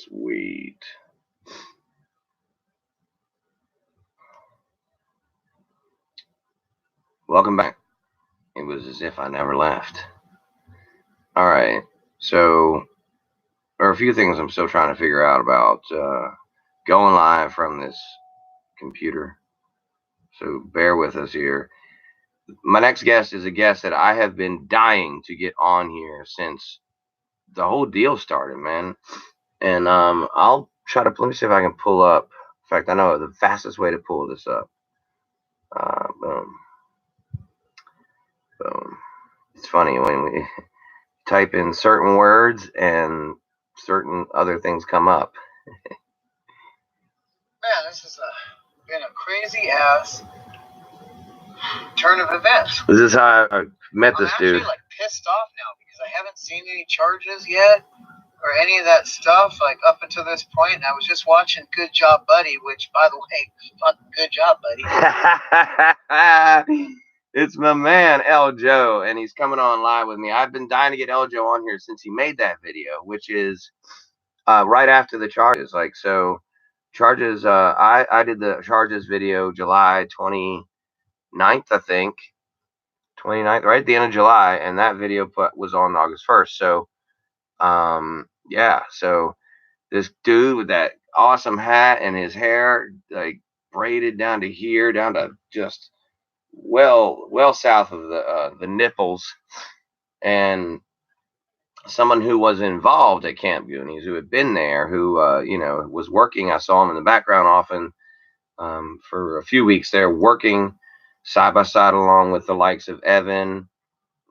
Sweet. Welcome back. It was as if I never left. All right. So there are a few things I'm still trying to figure out about going live from this computer. So bear with us here. My next guest is a guest that I have been dying to get on here since the whole deal started, man. And I'll try to, let me see if I can pull up. In fact, I know the fastest way to pull this up. Boom. Boom. It's funny when we type in certain words and certain other things come up. Man, this has been a crazy ass turn of events. This is how I met this dude. I'm actually like pissed off now because I haven't seen any charges yet or any of that stuff like up until this point. And I was just watching Good Job Buddy, which by the way, fucking good job, buddy. It's my man El Joe, and he's coming on live with me. I've been dying to get El Joe on here since he made that video, which is right after the charges. Like, so charges, I did the charges video July 29th, I think. 29th, right at the end of July, and that video was on August 1st. So, yeah, so this dude with that awesome hat and his hair like braided down to here, down to just well south of the nipples, and someone who was involved at Camp Goonies, who had been there, who was working. I saw him in the background often for a few weeks there, working side by side along with the likes of Evan,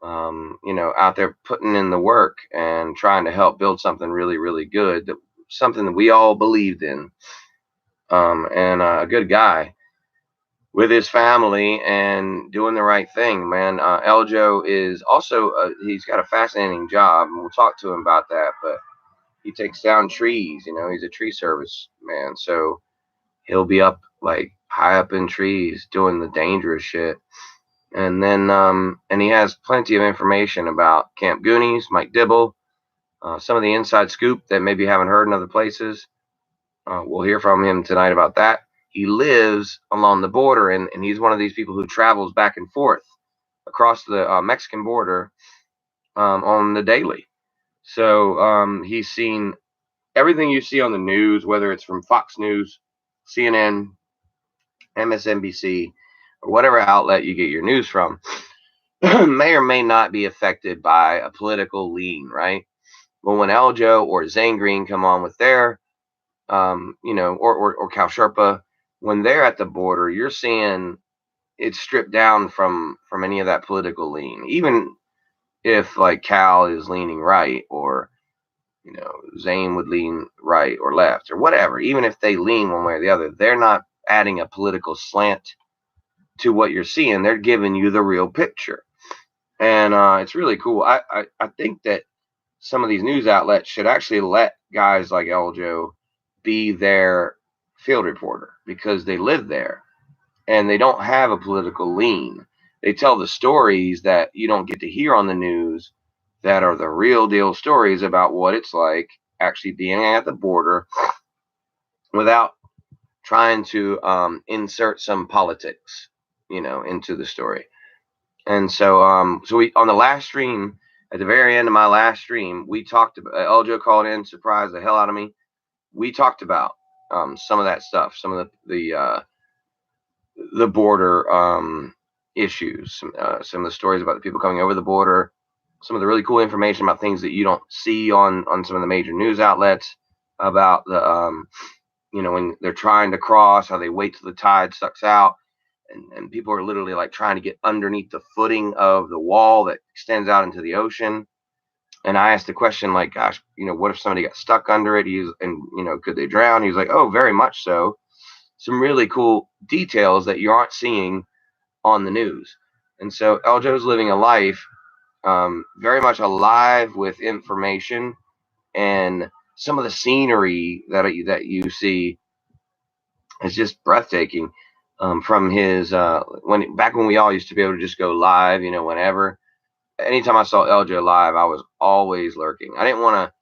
out there putting in the work and trying to help build something really, really good, something that we all believed in, and a good guy with his family and doing the right thing, man. Eljo is also, he's got a fascinating job, and we'll talk to him about that, but he takes down trees, he's a tree service man. So he'll be up like high up in trees doing the dangerous shit. And then, and he has plenty of information about Camp Goonies, Mike Dibble, some of the inside scoop that maybe you haven't heard in other places. We'll hear from him tonight about that. He lives along the border, and he's one of these people who travels back and forth across the Mexican border on the daily. So he's seen everything you see on the news, whether it's from Fox News, CNN, MSNBC, or whatever outlet you get your news from, may or may not be affected by a political lean, right? Well, when Aljo or Zane Green come on with their, or Cal Sherpa, when they're at the border, you're seeing it stripped down from any of that political lean. Even if like Cal is leaning right, or Zane would lean right or left or whatever, even if they lean one way or the other, they're not adding a political slant to what you're seeing. They're giving you the real picture. And it's really cool. I think that some of these news outlets should actually let guys like Eljo be their field reporter, because they live there and they don't have a political lean. They tell the stories that you don't get to hear on the news, that are the real deal stories about what it's like actually being at the border, without trying to insert some politics, into the story. And so, we, on the last stream, at the very end of my last stream, we talked about, Eljo called in, surprised the hell out of me. We talked about some of that stuff, some of the border issues, some of the stories about the people coming over the border, some of the really cool information about things that you don't see on some of the major news outlets, about the when they're trying to cross, how they wait till the tide sucks out, and people are literally like trying to get underneath the footing of the wall that extends out into the ocean. And I asked the question, like, gosh, what if somebody got stuck under it? Could they drown? He was like, oh, very much so. Some really cool details that you aren't seeing on the news. And so Eljo's living a life very much alive with information, and some of the scenery that you see is just breathtaking. From his back when we all used to be able to just go live, whenever. Anytime I saw Eljo live, I was always lurking. I didn't want to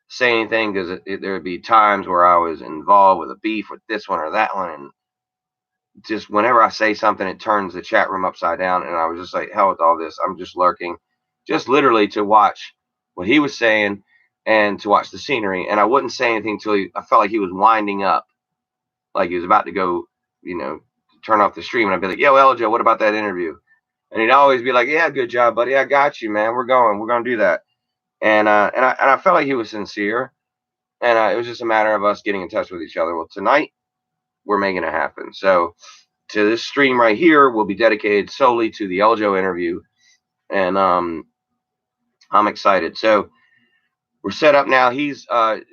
say anything because there would be times where I was involved with a beef with this one or that one, and just whenever I say something, it turns the chat room upside down. And I was just like, hell with all this. I'm just lurking, just literally to watch what he was saying and to watch the scenery. And I wouldn't say anything till I felt like he was winding up, like he was about to go, turn off the stream. And I'd be like, yo, LJ, what about that interview? And he'd always be like, yeah, good job, buddy. I got you, man. We're going to do that. And I felt like he was sincere. And it was just a matter of us getting in touch with each other. Well, tonight we're making it happen. So to this stream right here will be dedicated solely to the Eljo interview. And I'm excited. So we're set up now. He's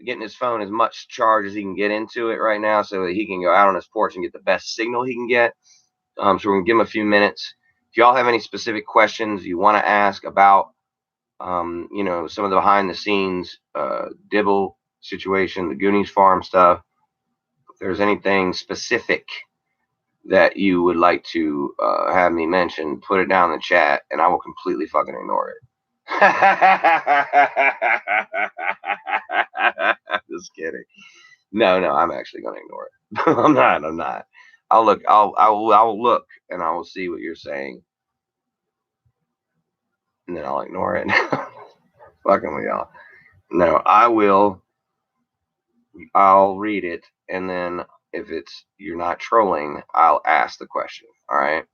getting his phone as much charge as he can get into it right now so that he can go out on his porch and get the best signal he can get. So we're going to give him a few minutes. If y'all have any specific questions you want to ask about, some of the behind the scenes Dibble situation, the Goonies farm stuff, if there's anything specific that you would like to have me mention, put it down in the chat, and I will completely fucking ignore it. Just kidding. No, I'm actually going to ignore it. I'm not. I'll look. I'll look, and I will see what you're saying, and then I'll ignore it. Fucking with y'all. No, I will. I'll read it, and then if you're not trolling, I'll ask the question. All right.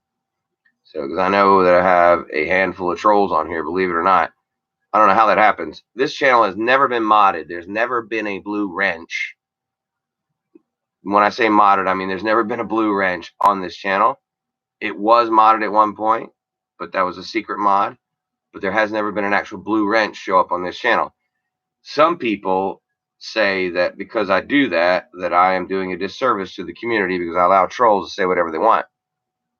So, because I know that I have a handful of trolls on here, believe it or not. I don't know how that happens. This channel has never been modded. There's never been a blue wrench. When I say modded, I mean there's never been a blue wrench on this channel. It was modded at one point, but that was a secret mod. But there has never been an actual blue wrench show up on this channel. Some people say that because I do that I am doing a disservice to the community because I allow trolls to say whatever they want.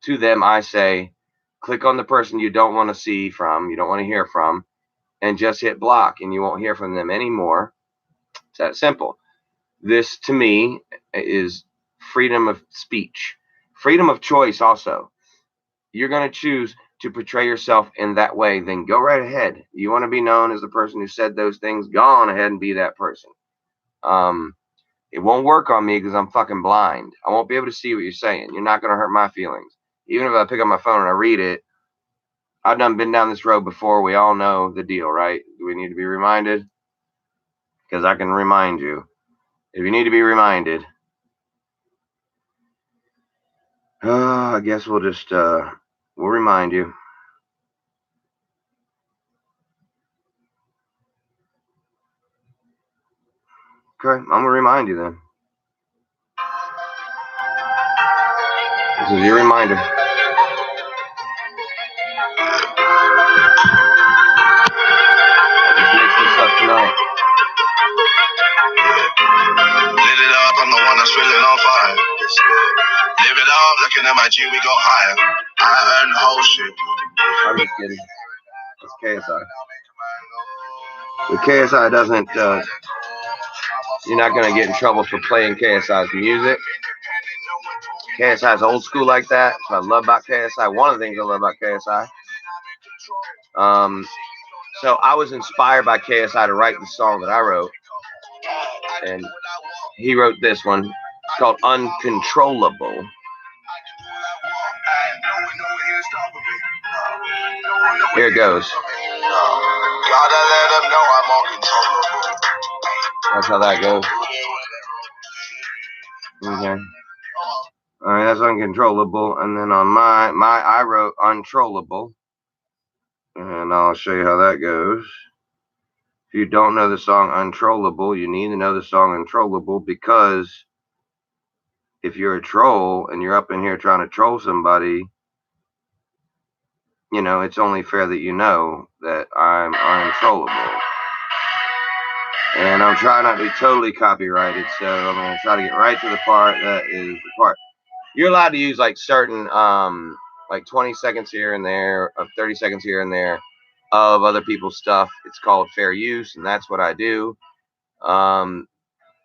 To them, I say, click on the person you don't want to see from, you don't want to hear from, and just hit block, and you won't hear from them anymore. It's that simple. This, to me, is freedom of speech, freedom of choice also. You're going to choose to portray yourself in that way, then go right ahead. You want to be known as the person who said those things, go on ahead and be that person. It won't work on me because I'm fucking blind. I won't be able to see what you're saying. You're not going to hurt my feelings. Even if I pick up my phone and I read it, I've been down this road before. We all know the deal, right? Do we need to be reminded? Because I can remind you. If you need to be reminded, I guess we'll just, we'll remind you. Okay, I'm going to remind you then. This is your reminder. Just mix this up tonight. Lit it up, I'm the one that's feeling on fire. Live it up, looking at my G, we go higher. I earn the whole shit. I'm just kidding. It's KSI. The KSI doesn't, you're not going to get in trouble for playing KSI's music. KSI's old school like that. So I love about KSI. One of the things I love about KSI. So I was inspired by KSI to write the song that I wrote. And he wrote this one. It's called Uncontrollable. Here it goes. Gotta let them know I'm uncontrollable. That's how that goes. Okay. All right, that's Uncontrollable. And then on I wrote Untrollable. And I'll show you how that goes. If you don't know the song Untrollable, you need to know the song Untrollable, because if you're a troll and you're up in here trying to troll somebody, it's only fair that you know that I'm untrollable. And I'm trying not to be totally copyrighted, so I'm going to try to get right to the part that is the part. You're allowed to use like certain, like 20 seconds here and there, 30 seconds here and there of other people's stuff. It's called fair use, and that's what I do. And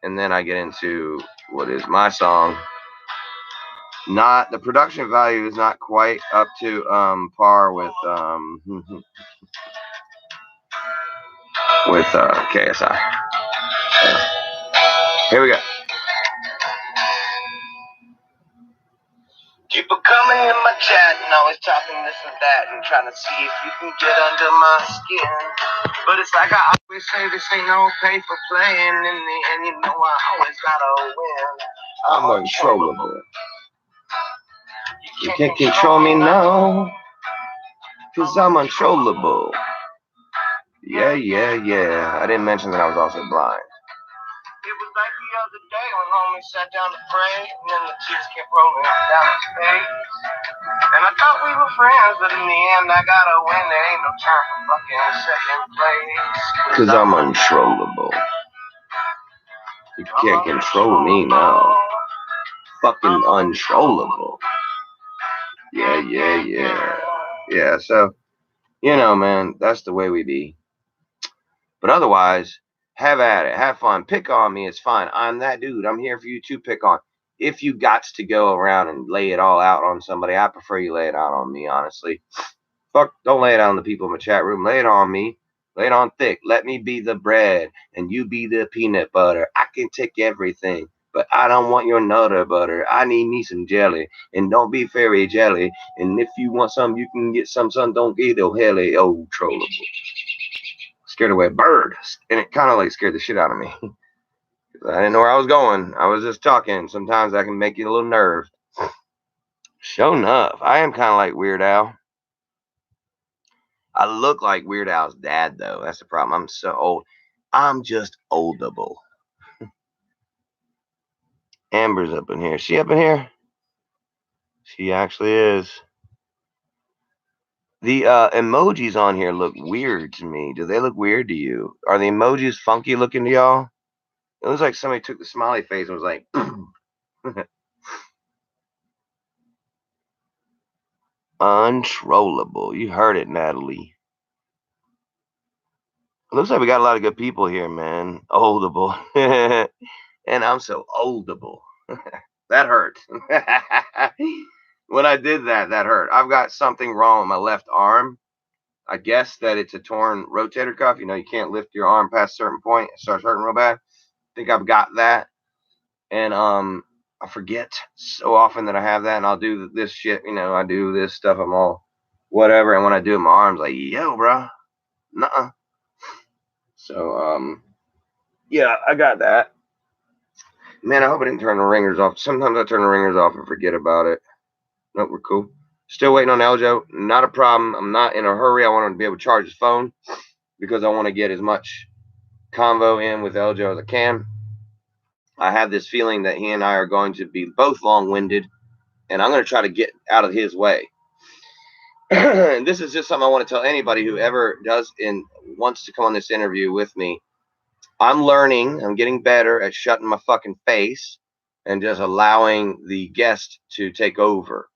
then I get into what is my song. Not the production value is not quite up to par with KSI. Here we go. People coming in my chat and always talking this and that and trying to see if you can get under my skin. But it's like I always say, this ain't no pay for playing. In the end, you know I always gotta win. I'm uncontrollable. You can't control me now, cause I'm uncontrollable. Yeah. I didn't mention that I was also blind. It was like the other day when homie sat down to pray, and then the tears kept rolling down his face. And I thought we were friends, but in the end I gotta win. There ain't no time for fucking second place. Cause I'm uncontrollable. You can't control me now. Fucking uncontrollable. Yeah, so, you know, man, that's the way we be. But otherwise, have at it. Have fun. Pick on me. It's fine. I'm that dude. I'm here for you to pick on. If you got to go around and lay it all out on somebody, I prefer you lay it out on me, honestly. Fuck, don't lay it on the people in the chat room. Lay it on me. Lay it on thick. Let me be the bread and you be the peanut butter. I can take everything, but I don't want your nutter butter. I need me some jelly, and don't be fairy jelly. And if you want some, you can get some, son. Don't get no helly. Oh, trollable. Scared away a bird, and it kind of like scared the shit out of me. I didn't know where I was going. I was just talking. Sometimes I can make you a little nerved. Sure enough, I am kind of like Weird Al. I look like Weird Al's dad, though. That's the problem. I'm so old. I'm just oldable. Amber's up in here. She up in here? She actually is. The emojis on here look weird to me. Do they look weird to you? Are the emojis funky looking to y'all? It looks like somebody took the smiley face and was like, untrollable. You heard it, Natalie. It looks like we got a lot of good people here, man. Oldable. And I'm so oldable. That hurt. When I did that, that hurt. I've got something wrong with my left arm. I guess that it's a torn rotator cuff. You know, you can't lift your arm past a certain point. It starts hurting real bad. I think I've got that. And I forget so often that I have that, and I'll do this shit. You know, I do this stuff. I'm all whatever, and when I do it, my arm's like, yo, bro, nuh-uh. So yeah, I got that. Man, I hope I didn't turn the ringers off. Sometimes I turn the ringers off and forget about it. Nope, we're cool. Still waiting on Eljo. Not a problem. I'm not in a hurry. I want him to be able to charge his phone because I want to get as much convo in with Eljo as I can. I have this feeling that he and I are going to be both long-winded, and I'm going to try to get out of his way. And this is just something I want to tell anybody who ever does and wants to come on this interview with me. I'm learning. I'm getting better at shutting my fucking face and just allowing the guest to take over.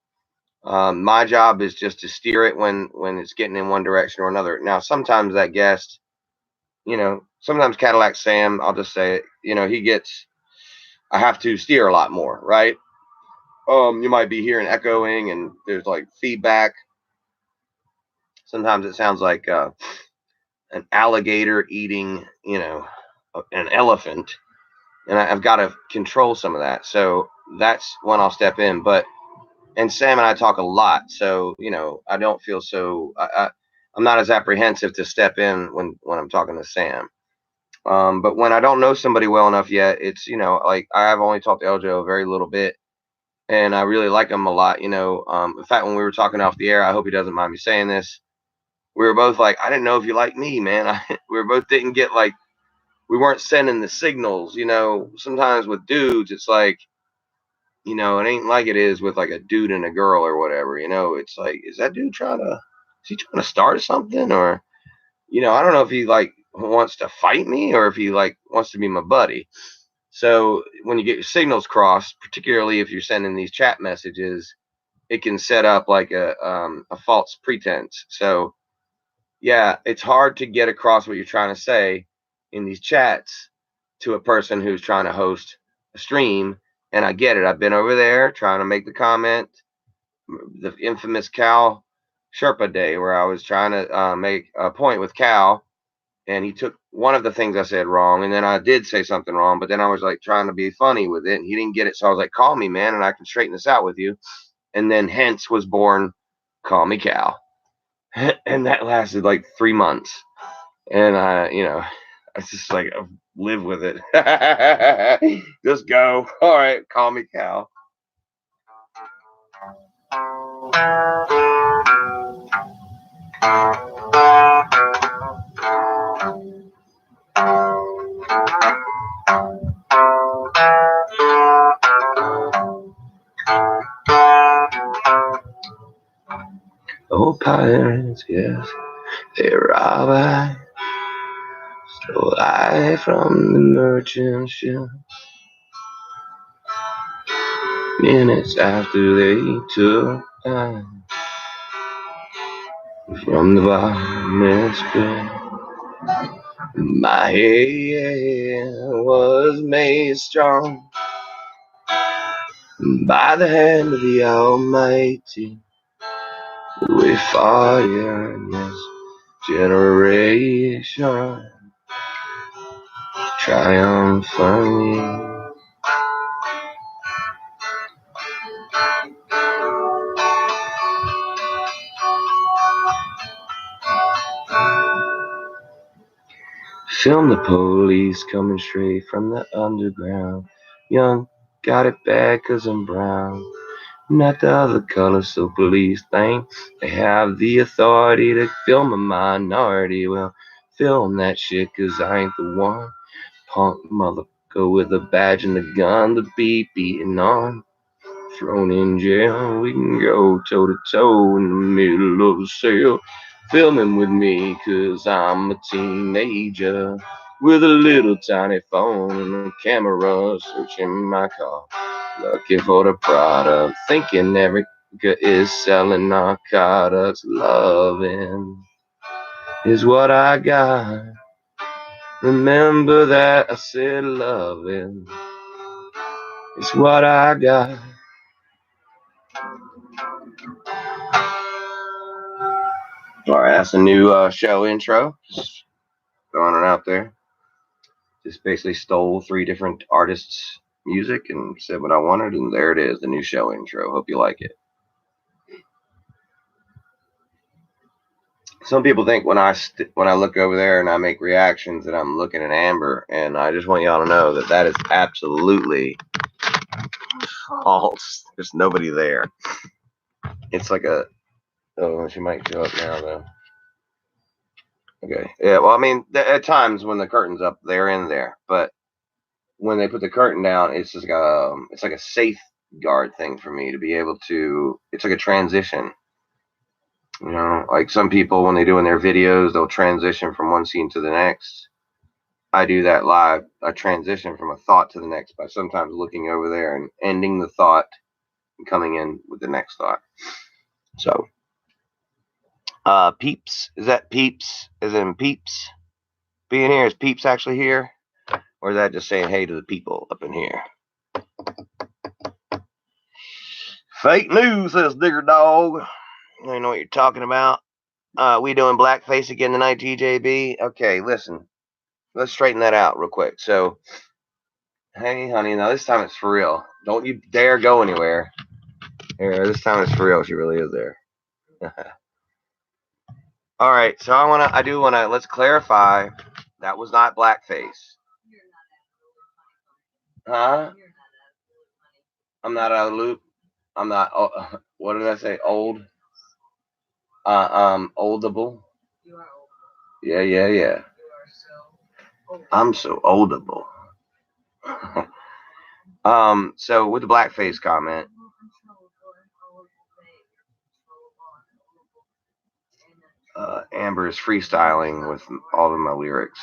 My job is just to steer it when it's getting in one direction or another. Now, sometimes that guest, you know, sometimes Cadillac Sam, I'll just say it, you know, I have to steer a lot more, right? You might be hearing echoing and there's like feedback. Sometimes it sounds like an alligator eating, you know, an elephant. And I've got to control some of that. So that's when I'll step in. And Sam and I talk a lot. So, you know, I don't feel so, I'm not as apprehensive to step in when I'm talking to Sam. But when I don't know somebody well enough yet, it's, you know, like I've only talked to Eljo a very little bit. And I really like him a lot, you know. In fact, when we were talking off the air, I hope he doesn't mind me saying this. We were both like, I didn't know if you like me, man. We were both didn't get like, we weren't sending the signals, you know. Sometimes with dudes, it's like, you know, it ain't like it is with like a dude and a girl or whatever, you know. It's like, is he trying to start something? Or, you know, I don't know if he like wants to fight me or if he like wants to be my buddy. So when you get your signals crossed, particularly if you're sending these chat messages, it can set up like a false pretense. So yeah, it's hard to get across what you're trying to say in these chats to a person who's trying to host a stream. And I get it. I've been over there trying to make the comment, the infamous Cal Sherpa day, where I was trying to make a point with Cal and he took one of the things I said wrong, and then I did say something wrong, but then I was like trying to be funny with it, and he didn't get it, so I was like, call me, man, and I can straighten this out with you. And then hence was born Call Me Cal. And that lasted like 3 months. And I just like live with it. Just go. All right, Call Me Cal. Oh, pirates, yes, they rob I, stole I from the merchant ship. Minutes after they took I from the bottomless pit, my head was made strong by the hand of the Almighty. We fought in this generation triumphantly. Film the police coming straight from the underground. Young, got it bad 'cause I'm brown. Not the other color, so police think they have the authority to film a minority. Well, film that shit 'cause I ain't the one. Punk motherfucker with a badge and a gun to be beaten on. Thrown in jail, we can go toe to toe in the middle of a cell. Filming with me 'cause I'm a teenager with a little tiny phone and a camera searching my car. Looking for the product, thinking every girl is selling narcotics. Loving is what I got. Remember that I said loving is what I got. All right, that's a new show intro. Just throwing it out there. Just basically stole 3 different artists' music and said what I wanted, and there it is, the new show intro. Hope you like it. Some people think when I look over there and I make reactions that I'm looking at Amber, and I just want y'all to know that that is absolutely false. There's nobody there. It's like she might show up now though. Okay, yeah. Well, I mean, at times when the curtain's up, they're in there, but when they put the curtain down, it's just it's like a safeguard thing for me to be able to. It's like a transition. Like some people when they do in their videos, they'll transition from one scene to the next. I do that live. I transition from a thought to the next by sometimes looking over there and ending the thought and coming in with the next thought. So, Peeps, is that Peeps? Is it Peeps being here? Is Peeps actually here? Or is that just saying hey to the people up in here? Fake news, says Digger Dog. I don't know what you're talking about. We doing blackface again tonight, TJB? Okay, listen. Let's straighten that out real quick. So, hey, honey, now this time it's for real. Don't you dare go anywhere. Here, this time it's for real. She really is there. All right, so let's clarify. That was not blackface. Huh? I'm not out of the loop. I'm not. What did I say? Old. Oldable. Yeah. I'm so oldable. So with the blackface comment, Amber is freestyling with all of my lyrics.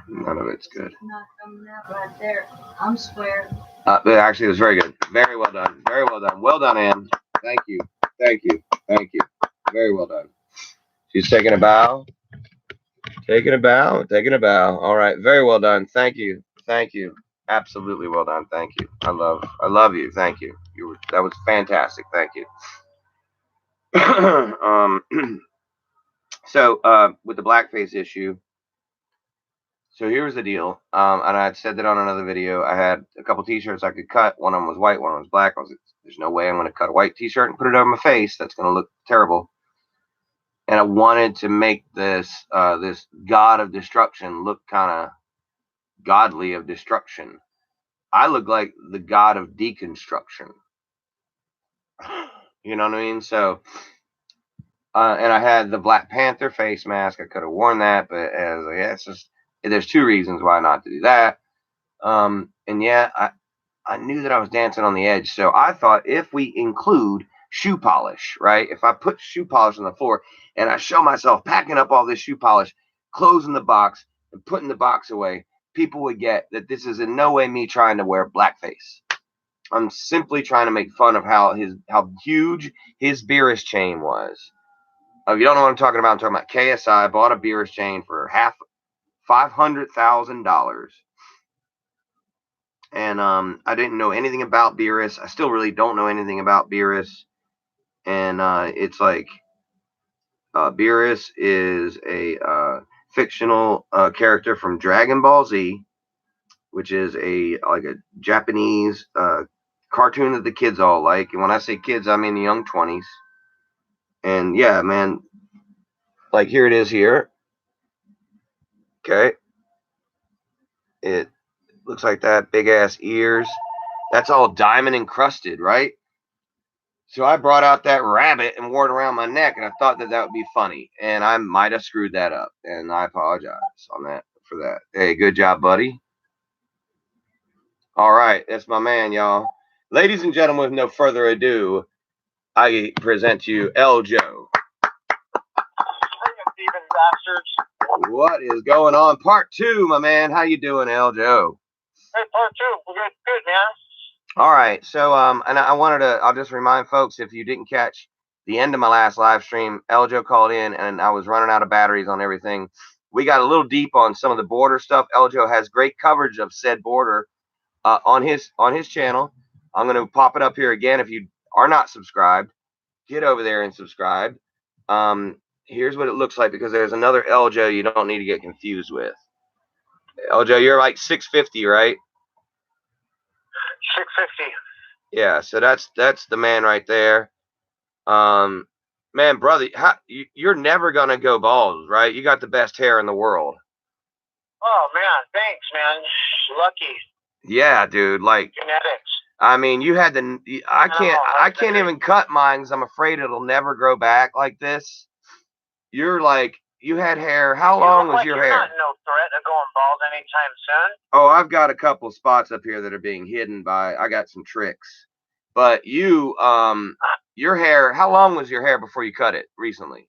None of it's good. Not coming out right there. I'm square. But actually, it was very good. Very well done. Very well done. Well done, Am. Thank you. Thank you. Thank you. Very well done. She's taking a bow. Taking a bow. Taking a bow. All right. Very well done. Thank you. Thank you. Absolutely well done. Thank you. I love you. Thank you. That was fantastic. Thank you. So with the blackface issue, So here was the deal. And I had said that on another video. I had a couple t-shirts I could cut. One of them was white, one of them was black. There's no way I'm going to cut a white t-shirt and put it over my face. That's going to look terrible. And I wanted to make this this god of destruction look kind of godly of destruction. I look like the god of deconstruction. You know what I mean? So, and I had the Black Panther face mask. I could have worn that, but as it's just there's two reasons why not to do that. And yeah, I knew that I was dancing on the edge. So I thought if we include shoe polish, right? If I put shoe polish on the floor and I show myself packing up all this shoe polish, closing the box and putting the box away, people would get that this is in no way me trying to wear blackface. I'm simply trying to make fun of how huge his Beerus chain was. If you don't know what I'm talking about KSI. I bought a Beerus chain for $500,000. And I didn't know anything about Beerus. I still really don't know anything about Beerus. And it's like Beerus is a fictional character from Dragon Ball Z, which is a Japanese cartoon that the kids all like. And when I say kids, I mean the young 20s. And yeah, man, like here it is here. Okay. It looks like that, big ass ears. That's all diamond encrusted, right? So I brought out that rabbit and wore it around my neck, and I thought that would be funny. And I might have screwed that up, and I apologize on that for that. Hey, good job, buddy. All right, that's my man, y'all. Ladies and gentlemen, with no further ado, I present to you El Joe. What is going on? Part 2, my man. How you doing, El Joe? Hey, part 2. We're good, man. All right, so and I'll just remind folks, if you didn't catch the end of my last live stream, Eljo called in and I was running out of batteries on everything. We got a little deep on some of the border stuff. Eljo has great coverage of said border on his channel. I'm going to pop it up here again. If you are not subscribed, get over there and subscribe. Here's what it looks like, because there's another Eljo you don't need to get confused with. Eljo, you're like 650, right? 650. Yeah, so that's the man right there. Man, brother, you're never gonna go bald, right? You got the best hair in the world. Oh man, thanks, man. Lucky. Yeah, dude. Like genetics. I mean, you had the. I can't even cut mine because I'm afraid it'll never grow back like this. You're like, you had hair. How long was your hair? You're not no threat of going bald anytime soon. Oh, I've got a couple spots up here that are being hidden by. I got some tricks. But you, your hair. How long was your hair before you cut it recently?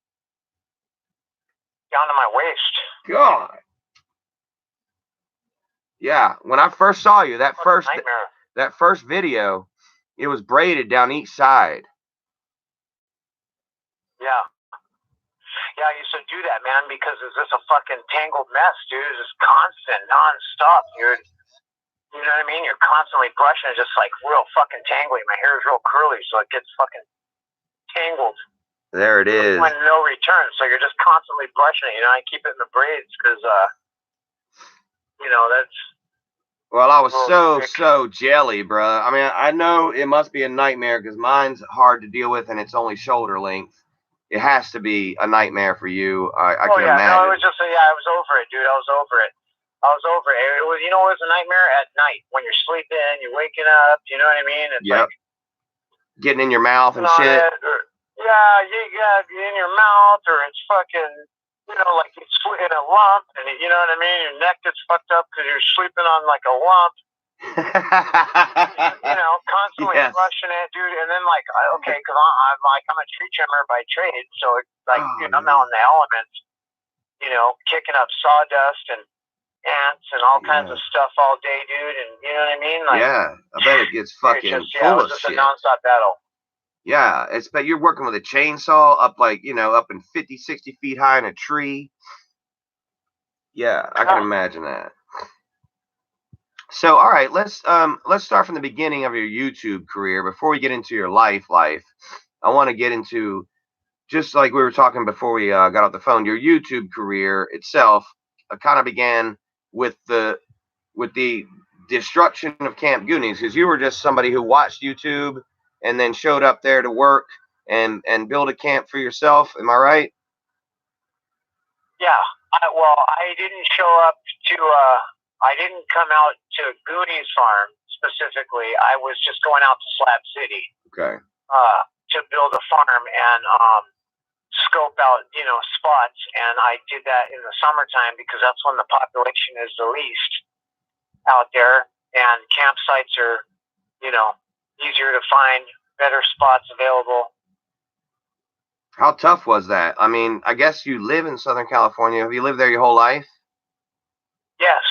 Down to my waist. God. Yeah, when I first saw you, that first video, it was braided down each side. Yeah. Yeah, I used to do that, man, because it's just a fucking tangled mess, dude. It's just constant, non-stop, dude. You know what I mean? You're constantly brushing it, just like real fucking tangly. My hair is real curly, so it gets fucking tangled. There it is. When no return, so you're just constantly brushing it. You know, I keep it in the braids because, you know, that's. Well, I was so jelly, bro. I mean, I know it must be a nightmare because mine's hard to deal with, and it's only shoulder length. It has to be a nightmare for you. I can imagine. No, it was just I was over it, dude. I was over it. It was, you know, it was a nightmare at night when you're sleeping, you're waking up. You know what I mean? It's like getting in your mouth and shit. In your mouth, or it's fucking, you know, like it's in a lump, and you know what I mean. Your neck gets fucked up because you're sleeping on like a lump. You know, constantly brushing it, dude. And then like, okay, because I'm a tree trimmer by trade, so it's like, dude, I'm out in the elements, you know, kicking up sawdust and ants and all kinds of stuff all day, dude. And you know what I mean? Like, yeah, I bet it gets fucking full of shit. It's a nonstop battle. Yeah, but you're working with a chainsaw up up in 50, 60 feet high in a tree. Yeah, I can imagine that. So, all right, let's start from the beginning of your YouTube career. Before we get into your life, I want to get into, just like we were talking before we got off the phone, your YouTube career itself kind of began with the destruction of Camp Goonies, because you were just somebody who watched YouTube and then showed up there to work and build a camp for yourself. Am I right? Yeah. Well, I didn't show up to. I didn't come out to Goonies Farm specifically. I was just going out to Slab City. Okay. To build a farm and scope out, spots, and I did that in the summertime because that's when the population is the least out there, and campsites are, easier to find, better spots available. How tough was that? I mean, I guess you live in Southern California. Have you lived there your whole life? Yes.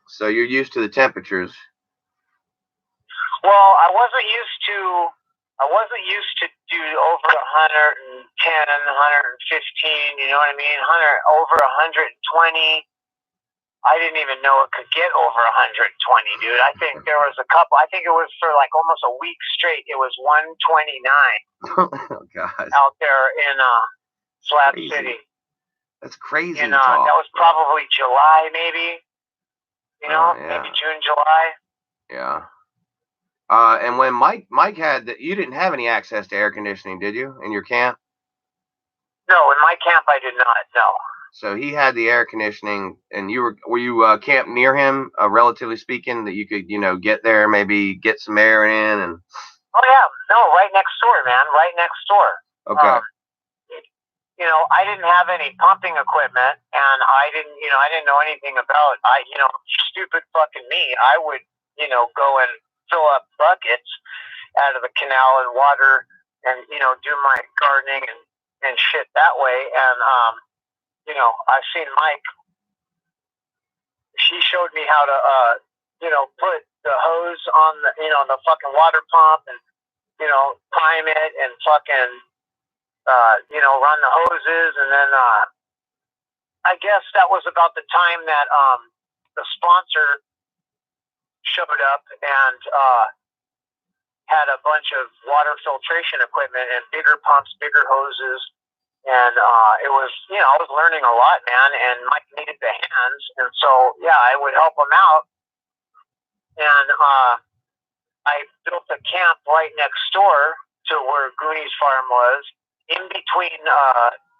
So you're used to the temperatures. Well, I wasn't used to do over 110, 115, you know what I mean? Over 120. I didn't even know it could get over 120, dude. I think there was a couple. I think it was for like almost a week straight. It was 129 Oh God. out there in Slab City. That's crazy. And that was probably July, maybe. Yeah. Maybe June, July. Yeah. And when Mike had you didn't have any access to air conditioning, did you, in your camp? No, in my camp I did not. No. So he had the air conditioning, and were you camped near him, relatively speaking, that you could get there, maybe get some air in and. Oh yeah, no, right next door, man, right next door. Okay. I didn't have any pumping equipment, and I didn't know anything about. Stupid fucking me. I would go and fill up buckets out of the canal and water, and do my gardening and shit that way, and I've seen Mike. She showed me how to, put the hose on the fucking water pump and, prime it and fucking, run the hoses. And then, I guess that was about the time that, the sponsor showed up and, had a bunch of water filtration equipment and bigger pumps, bigger hoses. And it was, I was learning a lot, man, and Mike needed the hands. And so, yeah, I would help him out. And I built a camp right next door to where Goonies Farm was, in between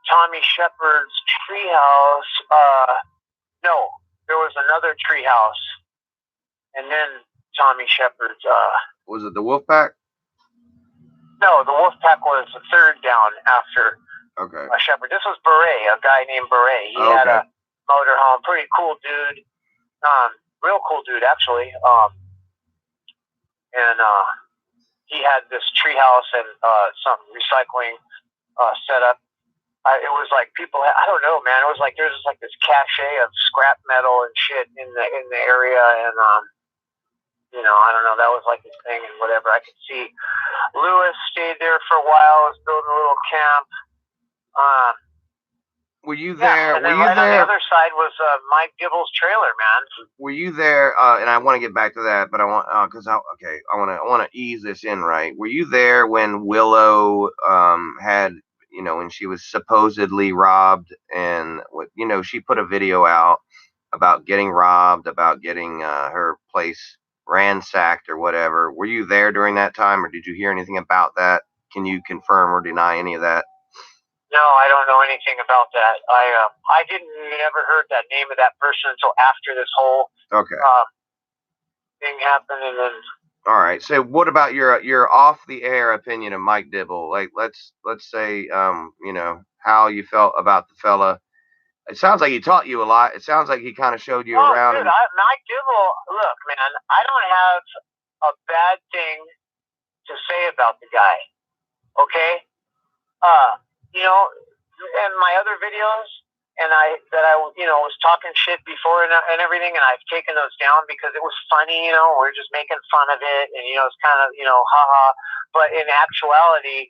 Tommy Shepard's treehouse. No, there was another treehouse. And then Tommy Shepard's. Was it the Wolfpack? No, the Wolfpack was the third down after. Okay. Shepard. This was Beret, a guy named Beret. He had a motorhome. Pretty cool dude. Real cool dude, actually. And he had this treehouse and some recycling setup. It was like people. I don't know, man. It was like there's like this cache of scrap metal and shit in the area, and I don't know. That was like his thing and whatever. I could see Lewis stayed there for a while. Was building a little camp. Were you there? And then on the other side was Mike Gibble's trailer, man. Were you there? And I want to get back to that, but I want I want to ease this in right. Were you there when Willow had when she was supposedly robbed, and she put a video out about getting robbed, about getting her place ransacked or whatever? Were you there during that time, or did you hear anything about that? Can you confirm or deny any of that? No, I don't know anything about that. I never heard that name of that person until after this whole thing happened, and then. All right. So, what about your off the air opinion of Mike Dibble? Like, let's say, how you felt about the fella. It sounds like he taught you a lot. It sounds like he kind of showed you around. Dude, Mike Dibble. Look, man, I don't have a bad thing to say about the guy. Okay. In my other videos, and I was talking shit before and everything, and I've taken those down because it was funny, we're just making fun of it, and it's kind of haha. But in actuality,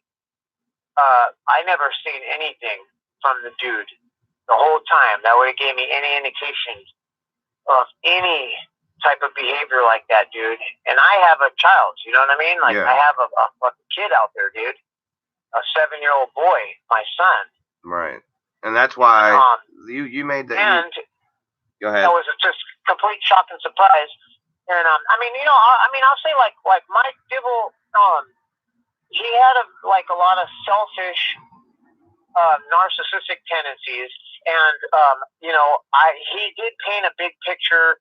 I never seen anything from the dude the whole time that would have gave me any indication of any type of behavior like that, dude. And I have a child, you know what I mean? Like, yeah. I have a fucking kid out there, dude. A 7-year-old boy, my son. Right. And that's why you made that. And Go ahead. That was just complete shock and surprise. And I mean, you know, I'll say like Mike Dibble, he had a lot of selfish, narcissistic tendencies, and you know, he did paint a big picture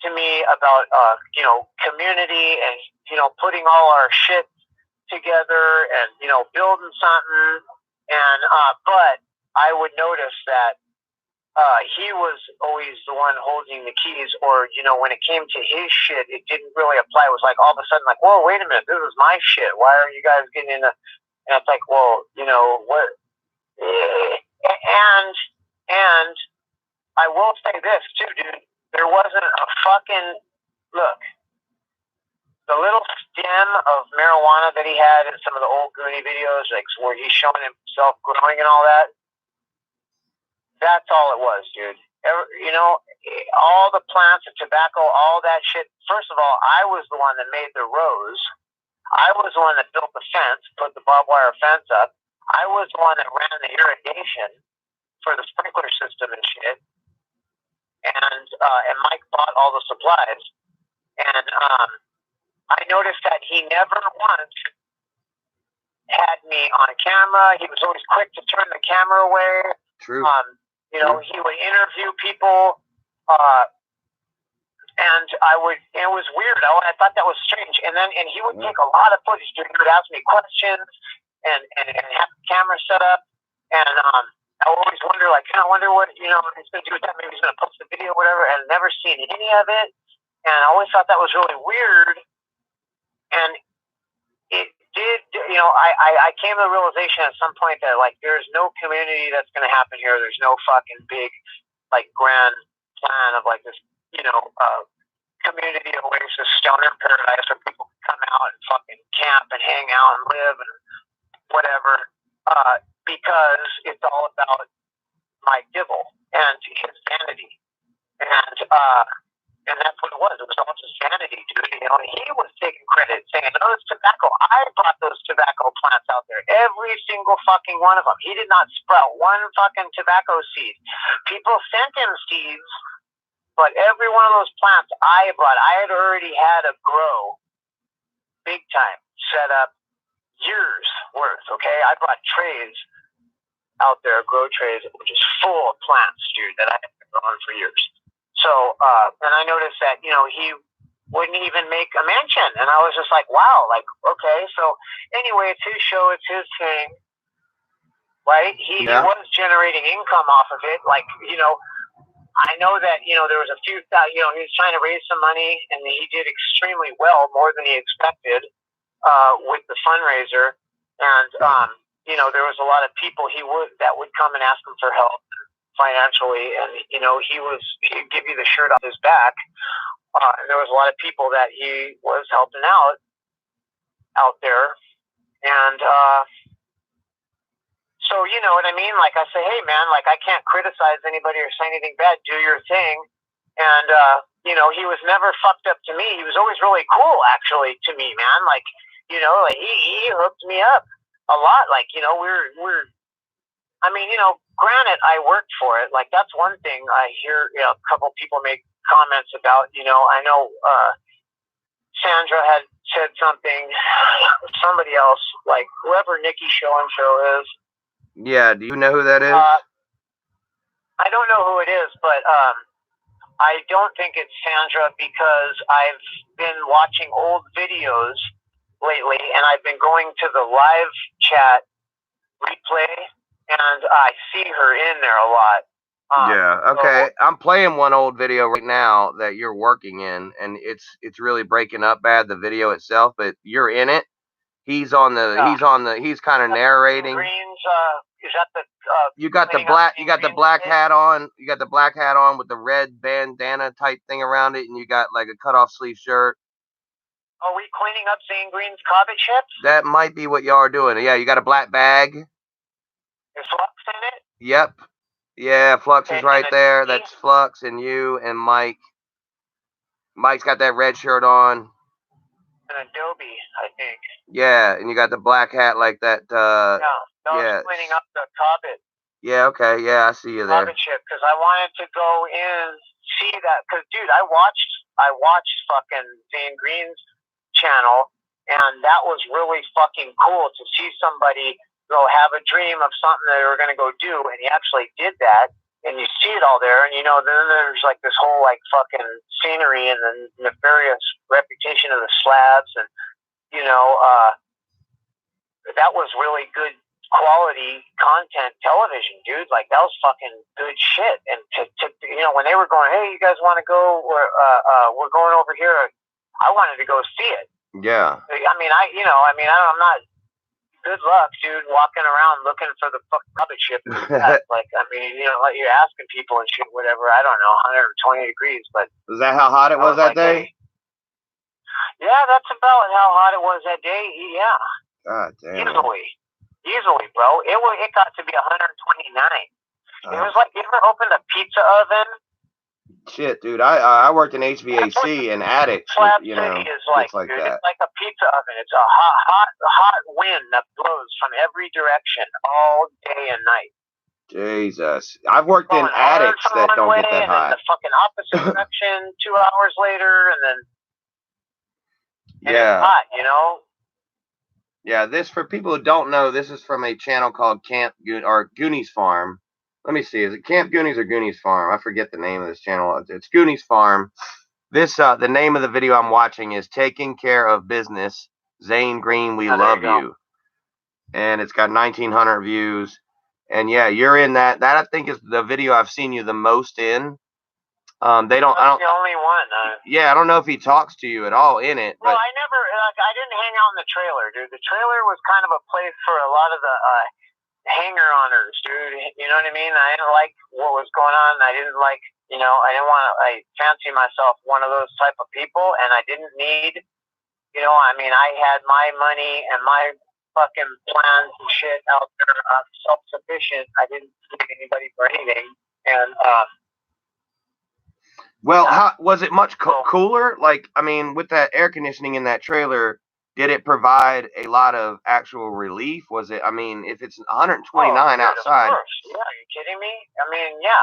to me about you know, community and, you know, putting all our shit together and, you know, building something. And but I would notice that he was always the one holding the keys, or, you know, when it came to his shit, it didn't really apply. It was like all of a sudden like, whoa, wait a minute, this is my shit. Why are you guys getting into? And it's like, well, you know what? And I will say this too, dude. There wasn't a fucking look. The little stem of marijuana that he had in some of the old Goonie videos, like where he's showing himself growing and all that, that's all it was, dude. You know, all the plants and tobacco, all that shit. First of all, I was the one that made the rows. I was the one that built the fence, put the barbed wire fence up. I was the one that ran the irrigation for the sprinkler system and shit. And Mike bought all the supplies. And I noticed that he never once had me on camera. He was always quick to turn the camera away. True. You know, he would interview people, and it was weird. I thought that was strange. And he would take a lot of footage. He would ask me questions and have the camera set up. And I always wonder, like, I wonder what, you know, he's going to do with that. Maybe he's going to post the video or whatever. And I've never seen any of it. And I always thought that was really weird. And it did, you know, I came to the realization at some point that, like, there's no community that's going to happen here. There's no fucking big, like, grand plan of, like, this, you know, community oasis, stoner paradise where people can come out and fucking camp and hang out and live and whatever, because it's all about Mike Dibble and his vanity. And that's what it was. It was all just vanity, dude. You know, and he was taking credit, saying, "Oh, it's tobacco. I brought those tobacco plants out there. Every single fucking one of them. He did not sprout one fucking tobacco seed. People sent him seeds, but every one of those plants I brought, I had already had a grow, big time, set up years worth, okay? I brought trays out there, grow trays, which is full of plants, dude, that I had been growing for years. So, and I noticed that, you know, he wouldn't even make a mention. And I was just like, wow, like, okay. So anyway, it's his show, it's his thing, right? He was generating income off of it. Like, you know, I know that, you know, there was a few, you know, he was trying to raise some money, and he did extremely well, more than he expected, with the fundraiser. And, you know, there was a lot of people that would come and ask him for help financially, and, you know, he'd give you the shirt off his back. And there was a lot of people that he was helping out there. And, so, you know what I mean? Like, I say, hey, man, like, I can't criticize anybody or say anything bad. Do your thing. And, you know, he was never fucked up to me. He was always really cool, actually, to me, man. Like, you know, like, he hooked me up a lot. Like, you know, I mean, you know, granted, I worked for it. Like, that's one thing I hear, you know, a couple people make comments about. You know, I know Sandra had said something, somebody else, like whoever Nikki Show and Show is. Yeah, do you know who that is? I don't know who it is, but I don't think it's Sandra, because I've been watching old videos lately, and I've been going to the live chat replay, and I see her in there a lot. Yeah, okay. So, I'm playing one old video right now that you're working in, and it's really breaking up bad, the video itself, but you're in it. He's kind of narrating. Greens, is that the you got the black hat on. You got the black hat on with the red bandana type thing around it, and you got like a cutoff sleeve shirt. Are we cleaning up Zane Green's Cobbett ships? That might be what y'all are doing. Yeah, you got a black bag. Is Flux in it? Yep. Yeah, Flux is right there. That's Flux and you and Mike. Mike's got that red shirt on. An Adobe, I think. Yeah, and you got the black hat like that. I was cleaning up the Cobbett. Yeah, okay. Yeah, I see you there. Cobbett ship, because I wanted to go in see that, because dude, I watched fucking Zane Green's channel, and that was really fucking cool to see somebody go have a dream of something that they were gonna go do, and he actually did that. And you see it all there, and you know, then there's like this whole like fucking scenery and the nefarious reputation of the slabs, and you know, that was really good quality content television, dude. Like that was fucking good shit. And to you know, when they were going, hey, you guys want to go? We're going over here. I wanted to go see it. Yeah. I mean, I'm not. Good luck, dude, walking around looking for the fucking rocket ship. Like, I mean, you know, like you're asking people and shit, whatever. I don't know, 120 degrees, but was that how hot it was that day? Yeah, that's about how hot it was that day. Yeah. God damn. Easily, bro. It got to be 129. It was like, you ever opened a pizza oven? Shit, dude. I worked in HVAC and attics. You know, it's like dude, that. It's like a pizza oven. It's a hot wind that blows from every direction all day and night. Jesus, I've worked in attics that don't get that hot. And then the fucking opposite direction 2 hours later, and then yeah, it's hot, you know. Yeah, this, for people who don't know, this is from a channel called Goonies Farm. Let me see. Is it Camp Goonies or Goonies Farm? I forget the name of this channel. It's Goonies Farm. This, the name of the video I'm watching is Taking Care of Business. Zane Green, we love you. And it's got 1,900 views. And yeah, you're in that. That I think is the video I've seen you the most in. That's the only one. Yeah, I don't know if he talks to you at all in it. Well, I never. I didn't hang out in the trailer, dude. The trailer was kind of a place for a lot of the hanger-oners, dude. You know what I mean? I didn't like what was going on. I didn't like, you know, I fancy myself one of those type of people, and I didn't need, you know, I mean, I had my money and my fucking plans and shit out there. I'm self-sufficient. I didn't need anybody for anything, and well, how was it much cooler? Like, I mean, with that air conditioning in that trailer, did it provide a lot of actual relief? Was it? I mean, if it's 129 outside. Of course. Yeah, are you kidding me? I mean, yeah,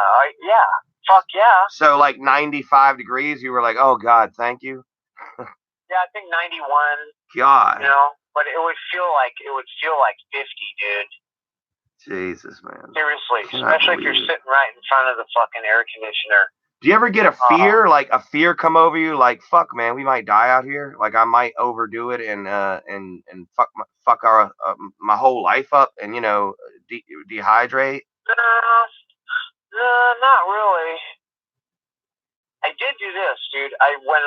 fuck yeah. So like 95 degrees, you were like, oh God, thank you. Yeah, I think 91. God. You know, but it would feel like 50, dude. Jesus, man. Seriously, especially if you're sitting right in front of the fucking air conditioner. Do you ever get a fear, like a fear come over you, like fuck, man, we might die out here, like I might overdo it and fuck our my whole life up, and you know, dehydrate? No, not really. I did do this, dude. When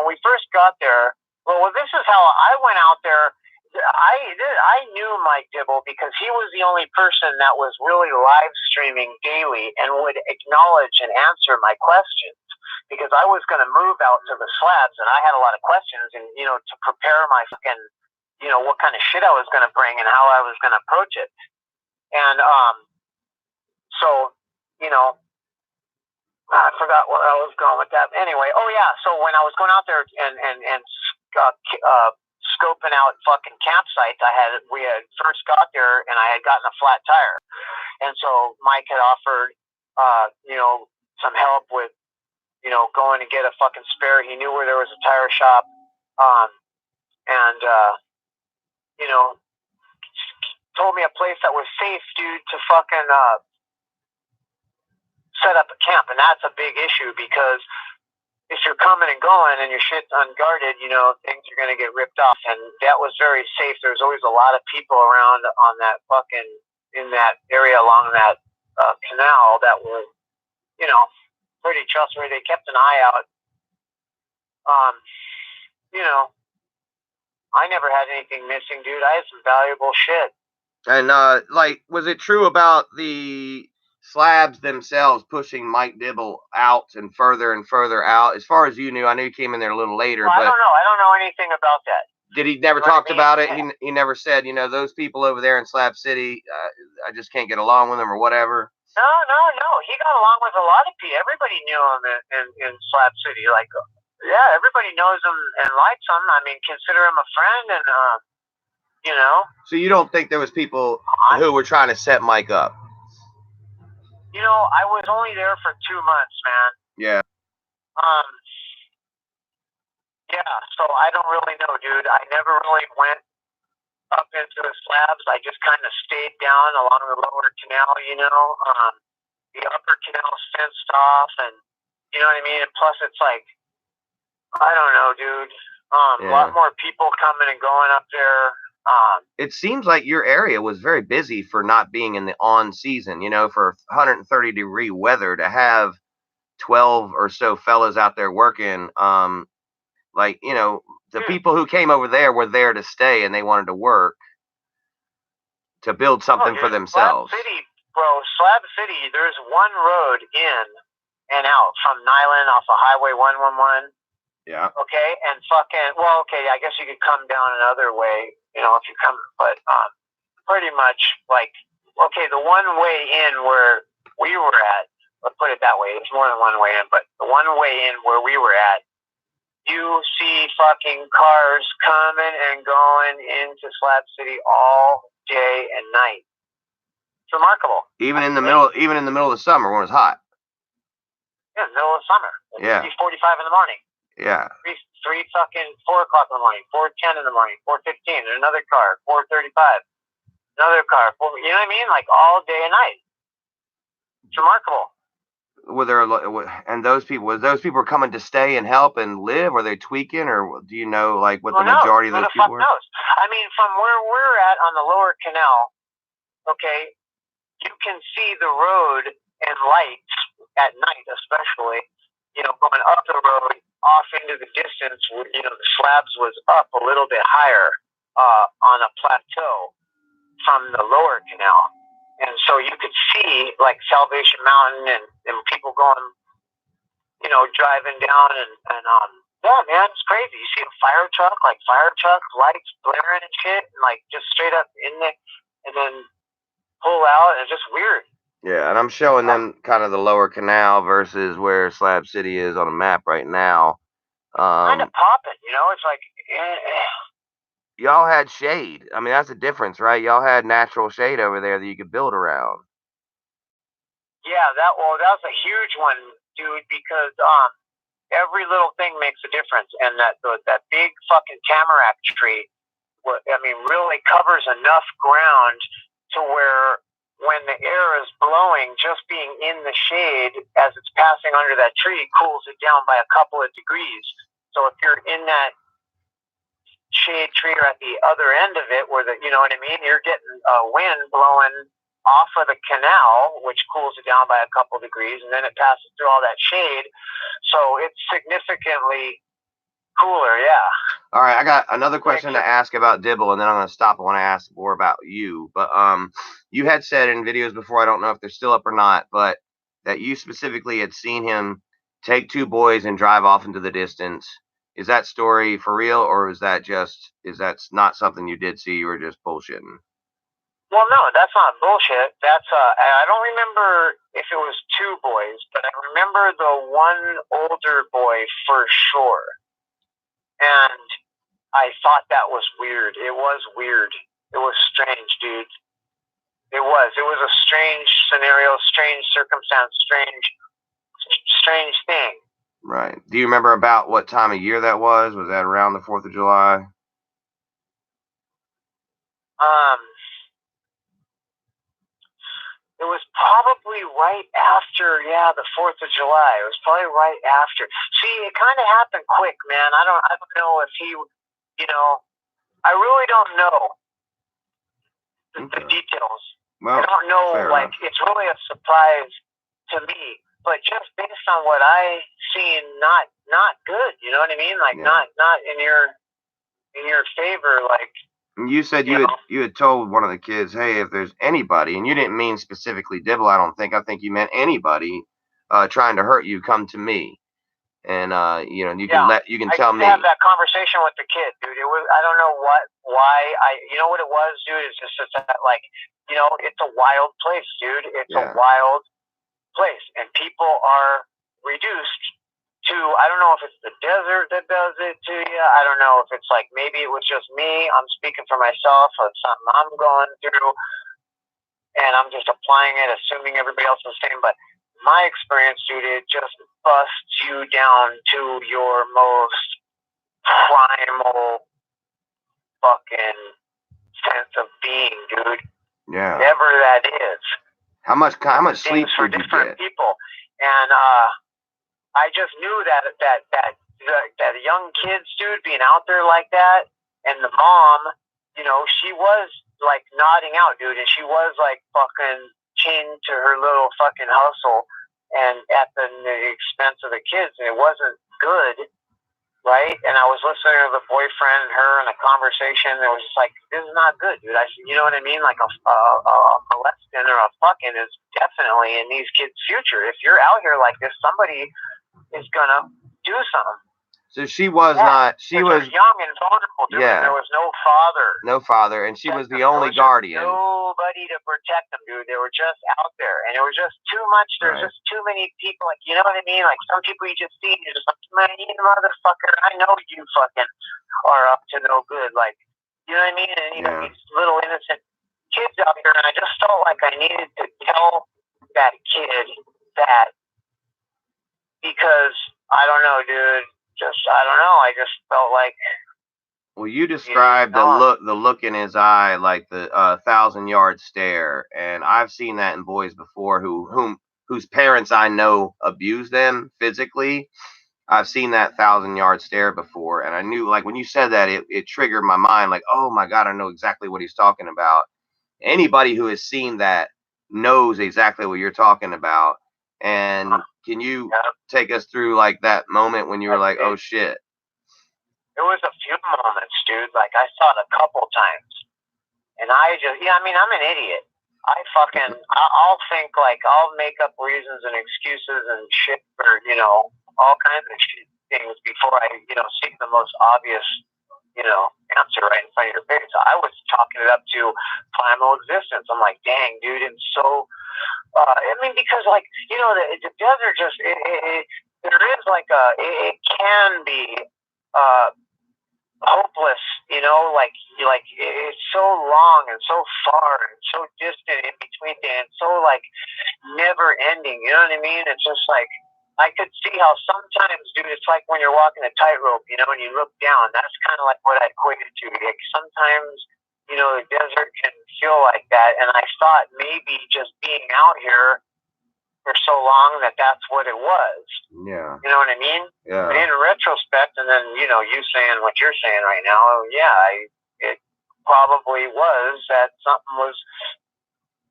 we first got there, well, this is how I went out there. I knew Mike Dibble because he was the only person that was really live streaming daily and would acknowledge and answer my questions, because I was going to move out to the slabs and I had a lot of questions, and, you know, to prepare my fucking, you know, what kind of shit I was going to bring and how I was going to approach it. And, so, you know, I forgot where I was going with that. Anyway, oh yeah. So when I was going out there and scoping out fucking campsites, we had first got there and I had gotten a flat tire, and so Mike had offered, you know, some help with, you know, going to get a fucking spare. He knew where there was a tire shop, and you know, told me a place that was safe, dude, to fucking set up a camp. And that's a big issue, because if you're coming and going and your shit's unguarded, you know, things are going to get ripped off. And that was very safe. There's always a lot of people around on that fucking, in that area along that canal that were, you know, pretty trustworthy. They kept an eye out. You know, I never had anything missing, dude. I had some valuable shit. And, like, was it true about the slabs themselves pushing Mike Dibble out and further out? As far as you knew, I knew he came in there a little later. Well, but I don't know anything about that. Did he never talked about it? Yeah. He never said, you know, those people over there in Slab City, I just can't get along with them or whatever. No. He got along with a lot of people. Everybody knew him in Slab City. Like, yeah, everybody knows him and likes him. I mean, consider him a friend, and you know. So you don't think there was people who were trying to set Mike up? You know, I was only there for 2 months, man. Yeah. Yeah, so I don't really know, dude. I never really went up into the slabs. I just kind of stayed down along the lower canal, you know. The upper canal's fenced off, and you know what I mean? And plus, it's like, I don't know, dude. A lot more people coming and going up there. It seems like your area was very busy for not being in the on season, you know, for 130-degree weather to have 12 or so fellas out there working. Like, you know, the people who came over there were there to stay and they wanted to work to build something for themselves. Slab City, bro, Slab City, there's one road in and out from Nyland off of Highway 111. Yeah. Okay, and fucking, well, okay, I guess you could come down another way, you know, if you come, but pretty much like, okay, the one way in where we were at, let's put it that way, it's more than one way in, but the one way in where we were at, you see fucking cars coming and going into Slab City all day and night. It's remarkable. Even in the middle of the summer when it's hot. Yeah, middle of summer. It's 45 in the morning. Yeah. 3 fucking 4 o'clock in the morning, 4:10 in the morning, 4:15. Another car, 4:35. Another car, you know what I mean? Like all day and night. It's remarkable. Were there those people coming to stay and help and live? Were they tweaking, or do you know like what the majority of those people were? Knows? I mean, from where we're at on the lower canal, okay, you can see the road and lights at night, especially. You know, going up the road off into the distance, you know, the slabs was up a little bit higher on a plateau from the lower canal. And so you could see like Salvation Mountain and people going, you know, driving down and yeah, man, it's crazy. You see a fire truck lights blaring and shit, and like just straight up in there, and then pull out, and it's just weird. Yeah, and I'm showing them kind of the lower canal versus where Slab City is on a map right now. Kind of popping, you know, it's like, y'all had shade. I mean, that's the difference, right? Y'all had natural shade over there that you could build around. Yeah, that was a huge one, dude, because every little thing makes a difference, and that big fucking tamarack tree, I mean, really covers enough ground to where when the air is blowing, just being in the shade as it's passing under that tree cools it down by a couple of degrees. So if you're in that shade tree or at the other end of it where you know what I mean, you're getting a wind blowing off of the canal, which cools it down by a couple degrees, and then it passes through all that shade. So it's significantly cooler, yeah. All right, I got another question to ask about Dibble, and then I'm going to stop when I ask more about you. But you had said in videos before, I don't know if they're still up or not, but that you specifically had seen him take 2 boys and drive off into the distance. Is that story for real, or is that not something you did see? You were just bullshitting? Well, no, that's not bullshit. That's I don't remember if it was 2 boys, but I remember the one older boy for sure. And I thought that was weird. It was weird. It was strange, dude. It was a strange scenario, strange circumstance, strange thing. Right. Do you remember about what time of year that was? Was that around the 4th of July? It was probably right after, the 4th of July. It was probably right after. See, it kind of happened quick, man. I don't know if he, you know, I really don't know the details. Well, I don't know, like, it's really a surprise to me. But just based on what I seen, not good. You know what I mean? Like, not in your favor. Like, you said you had told one of the kids, hey, if there's anybody, and you didn't mean specifically Dibble, I don't think. I think you meant anybody trying to hurt you, come to me. And you know, you can tell me. I have that conversation with the kid, dude. It was, I don't know why you know what it was, dude. It's just that, like, you know, it's a wild place, dude. It's a wild place, and people are reduced to, I don't know if it's the desert that does it to you. I don't know if it's like, maybe it was just me. I'm speaking for myself of something I'm going through, and I'm just applying it, assuming everybody else is the same. But my experience, dude, it just busts you down to your most primal fucking sense of being, dude. Yeah. Whatever that is. How much sleep for did you different get? people, and I just knew that the young kids, dude, being out there like that, and the mom, you know, she was like nodding out, dude, and she was like fucking chained to her little fucking hustle, and at the expense of the kids, and it wasn't good. Right, and I was listening to the boyfriend and her in a conversation. It was just like, this is not good, dude. I said, you know what I mean? Like a molesting or a fucking is definitely in these kids' future. If you're out here like this, somebody is gonna do something. So she was not. She was young and vulnerable, dude. Yeah. And there was no father. No father, and she was the only guardian. Nobody to protect them, dude. They were just out there, and it was just too much. There's just too many people. Like, you know what I mean? Like some people you just see, and you're just like, man, you motherfucker. I know you fucking are up to no good. Like, you know what I mean? And you know these little innocent kids out here, and I just felt like I needed to tell that kid that because I don't know, dude. I don't know. I just felt like. Well, you described the look in his eye, like the 1,000-yard stare, and I've seen that in boys before whose parents I know abuse them physically. I've seen that 1,000-yard stare before, and I knew, like, when you said that, it triggered my mind, like, oh my God, I know exactly what he's talking about. Anybody who has seen that knows exactly what you're talking about. And can you take us through like that moment when you were like, oh shit? There was a few moments, dude. Like I saw it a couple times, and I just, I mean, I'm an idiot. I'll think like I'll make up reasons and excuses and shit for all kinds of things before I see the most obvious answer right in front of your face. So I was chalking it up to primal existence. I'm like, dang, dude, it's so. I mean, because like the desert just there is like it can be hopeless, like it's so long and so far and so distant in between and so like never ending, you know what I mean? It's just like I could see how sometimes, dude, it's like when you're walking a tightrope, and you look down. That's kind of like what I equated to. Like sometimes, the desert can feel like that, and I thought maybe just being out here for so long that's what it was. Yeah. You know what I mean? Yeah. But in retrospect, and then, you saying what you're saying right now, it probably was that something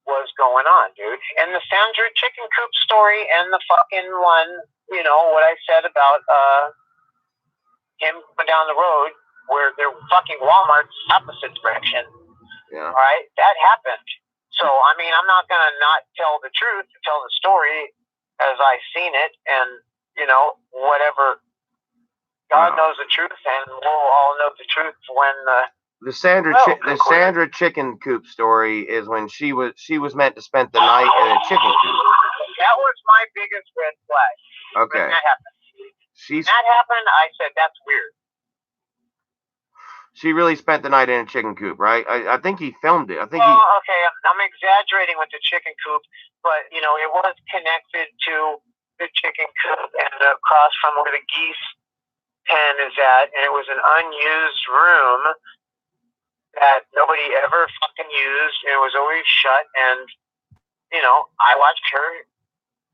was going on, dude. And the Sandra chicken coop story and the fucking one, what I said about him going down the road where their fucking Walmart's opposite direction. Yeah. All right? That happened. So, I mean, I'm not going to not tell the truth, tell the story as I seen it, and, whatever. God knows the truth, and we'll all know the truth when the Sandra chicken coop story is when she was meant to spend the night in a chicken coop. That was my biggest red flag. Okay. When that happened. That happened, I said, that's weird. She really spent the night in a chicken coop, right? I think he filmed it. Okay, I'm exaggerating with the chicken coop, but, it was connected to the chicken coop and across from where the geese pen is at, and it was an unused room that nobody ever fucking used, and it was always shut, and, I watched her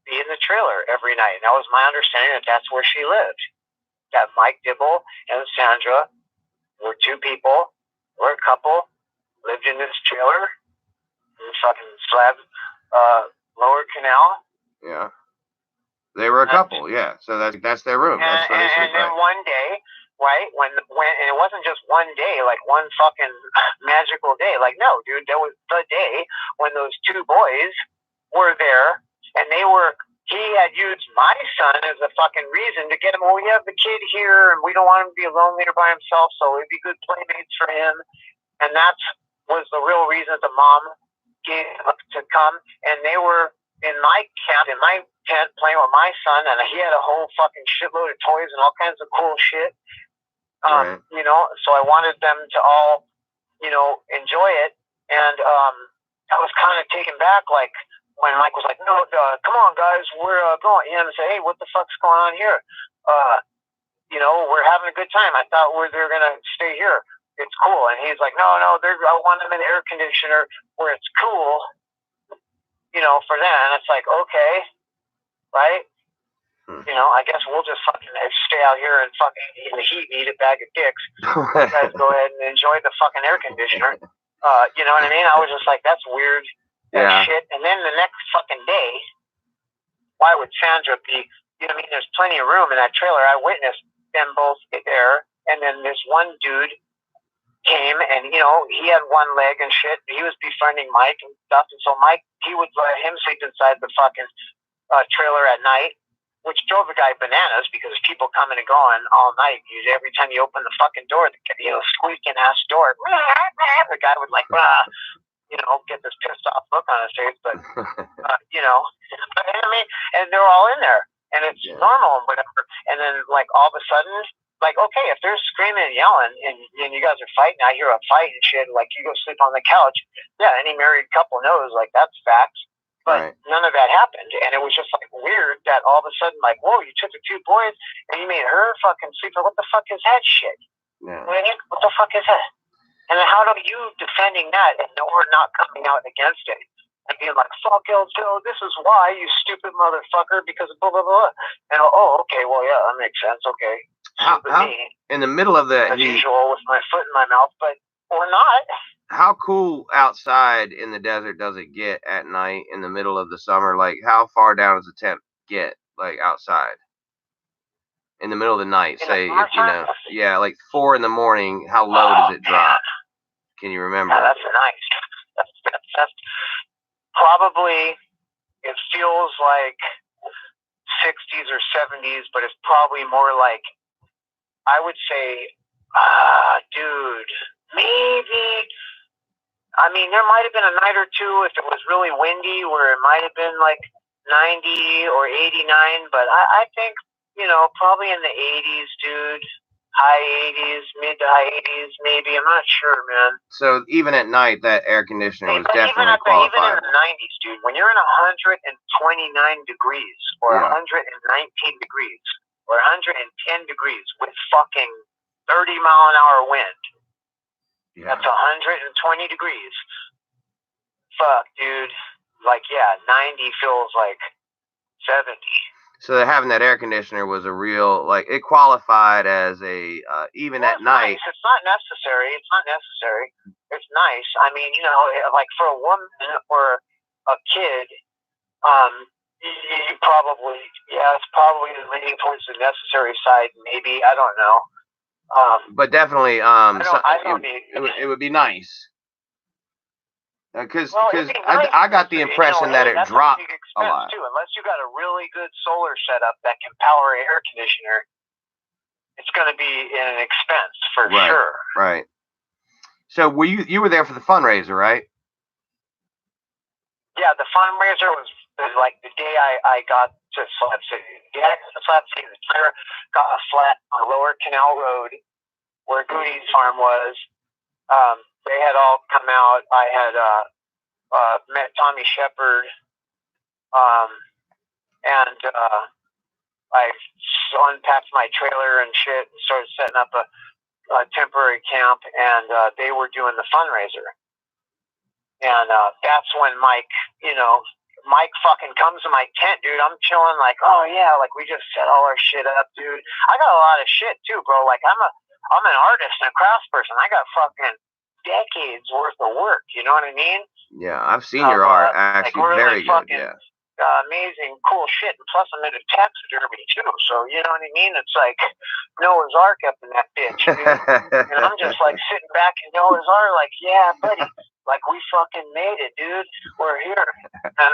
be in the trailer every night, and that was my understanding that that's where she lived. That Mike Dibble and Sandra were two people, were a couple, lived in this trailer in the fucking slab lower canal. Yeah. They were a couple, yeah. So that's their room. That's where they sleep, and then one day, right, when and it wasn't just one day, like one fucking magical day. Like, no, dude, that was the day when those two boys were there, and he had used my son as a fucking reason to get him. Well, we have the kid here, and we don't want him to be alone later by himself, so it'd be good playmates for him. And that was the real reason the mom gave him to come. And they were in my camp, in my tent, playing with my son, and he had a whole fucking shitload of toys and all kinds of cool shit. Right. So I wanted them to all, enjoy it. And I was kind of taken back, like, when Mike was like, no, come on, guys, we're going. And I said, hey, what the fuck's going on here? We're having a good time. I thought they're going to stay here. It's cool. And he's like, no, I want them in the air conditioner where it's cool, for them. And it's like, okay, right? I guess we'll just fucking stay out here and fucking in the heat and eat a bag of dicks. You guys go ahead and enjoy the fucking air conditioner. You know what I mean? I was just like, that's weird. That shit. And then the next fucking day, why would Sandra be, there's plenty of room in that trailer. I witnessed them both get there. And then this one dude came and, he had one leg and shit. He was befriending Mike and stuff. And so Mike, he would let him sleep inside the fucking trailer at night, which drove the guy bananas because people coming and going all night. Every time you open the fucking door, the squeaking ass door, the guy would get this pissed off look on his face. But and they're all in there, and it's normal and whatever. And then all of a sudden, okay, if they're screaming and yelling and you guys are fighting, I hear a fight and shit. You go sleep on the couch. Yeah, any married couple knows that's facts. But none of that happened. And it was just weird that all of a sudden, whoa, you took the two boys and you made her fucking sleep. What the fuck is that shit? Yeah. What the fuck is that? And then how are you defending that and we're not coming out against it and being like, fuck Joe, this is why, you stupid motherfucker, because of blah, blah, blah. And okay, well, yeah, that makes sense. Okay. How in the middle of the as usual with my foot in my mouth, but we're not. How cool outside in the desert does it get at night in the middle of the summer? How far down does the temp get, outside? In the middle of the night, say, if 4 in the morning, how low does it drop? Can you remember? Yeah, that's nice. That's probably, it feels like 60s or 70s, but it's probably more I would say, dude, maybe... there might have been a night or two if it was really windy where it might have been 90 or 89, but I think, probably in the 80s, dude. High 80s, mid to high 80s, maybe. I'm not sure, man. So even at night, that air conditioner was definitely qualified. Even in the 90s, dude, when you're in 129 degrees or 119 degrees or 110 degrees with fucking 30-mile-an-hour wind, that's 120 degrees. Fuck, dude. 90 feels like 70. So having that air conditioner was a real, it qualified as a, even at night. Nice. It's not necessary. It's nice. For a woman or a kid, you probably, it's probably leaning towards the necessary side, maybe. I don't know. But definitely, it would be nice. Because I got the impression that it dropped a lot. Too, unless you got a really good solar setup that can power an air conditioner, it's going to be an expense for sure. Right. So you were there for the fundraiser, right? Yeah, the fundraiser was the day I got to Slab City. Yeah, Slab City, the trailer got a flat on Lower Canal Road where Goonies Farm was. They had all come out. I had met Tommy Shepard, and I unpacked my trailer and shit and started setting up a temporary camp, and they were doing the fundraiser. And that's when Mike fucking comes to my tent, dude. I'm chilling oh yeah, we just set all our shit up, dude. I got a lot of shit too, bro. I'm an artist and a craftsperson. I got fucking decades worth of work, you know what I mean? Yeah, I've seen your art, actually, very good, yeah. Amazing, cool shit, and plus I'm into taxidermy too, so you know what I mean? It's Noah's Ark up in that bitch, dude. And I'm just sitting back in Noah's Ark, yeah, buddy, we fucking made it, dude. We're here. And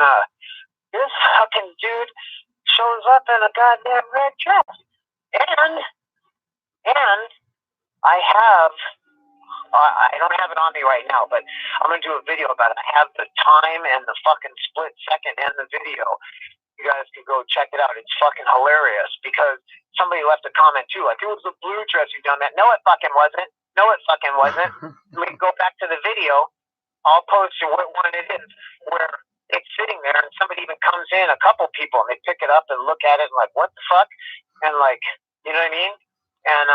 this fucking dude shows up in a goddamn red dress. And I don't have it on me right now, but I'm going to do a video about it. I have the time and the fucking split second and the video. You guys can go check it out. It's fucking hilarious because somebody left a comment too, it was the blue dress you done that. No, it fucking wasn't. We can go back to the video. I'll post you what one it is where it's sitting there, and somebody even comes in, a couple people, and they pick it up and look at it and like, what the fuck? And like, you know what I mean? And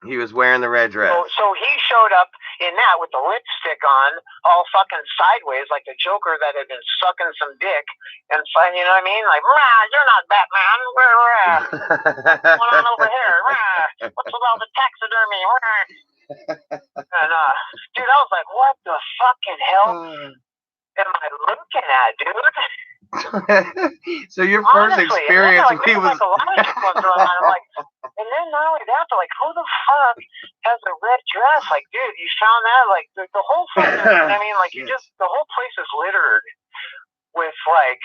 he was wearing the red dress. So he showed up in that with the lipstick on, all fucking sideways, like the Joker that had been sucking some dick, and you know what I mean? Like, you're not Batman. What's going on over here? What's with all the taxidermy? And dude, I was like, what the fucking hell am I looking at, dude? So your first experience, and then, like, a lot of people throwing on. I'm like, and then not only that, but like, who the fuck has a red dress? Like, dude, you found that? Like, the whole fucking, I mean, like, you just, the whole place is littered with like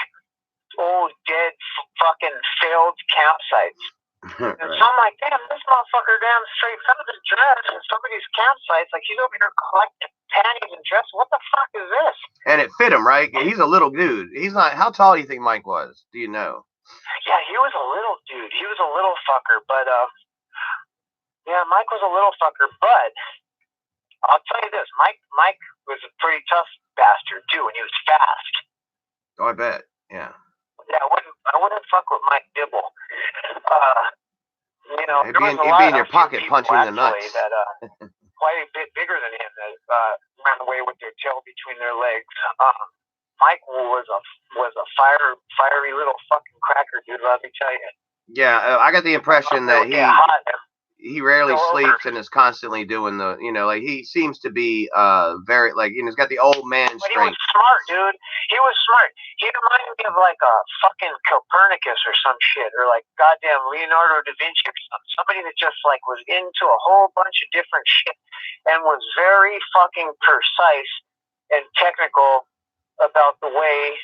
old, dead, fucking failed campsites. And so I'm like, damn, this motherfucker damn straight found his dress in somebody's campsites. Like, he's over here collecting panties and dresses. What the fuck is this? And it fit him, right? He's a little dude. He's not. How tall do you think Mike was? Do you know? Yeah, he was a little dude. He was a little fucker, but yeah, Mike was a little fucker. But I'll tell you this, Mike was a pretty tough bastard too, and he was fast. Oh, I bet. Yeah. Yeah, I wouldn't fuck with Mike Dibble. You know, he'd be in your pocket punching the nuts. That quite a bit bigger than him that ran away with their tail between their legs. Mike was a fiery little fucking cracker, dude. Let me tell you. Yeah, I got the impression that he rarely sleeps and is constantly doing the, you know, like he seems to be very, like, you know, he's got the old man strength. But he was smart, dude. He was smart. He reminded me of like a fucking Copernicus or some shit, or like goddamn Leonardo da Vinci or something. Somebody that just like was into a whole bunch of different shit and was very fucking precise and technical about the way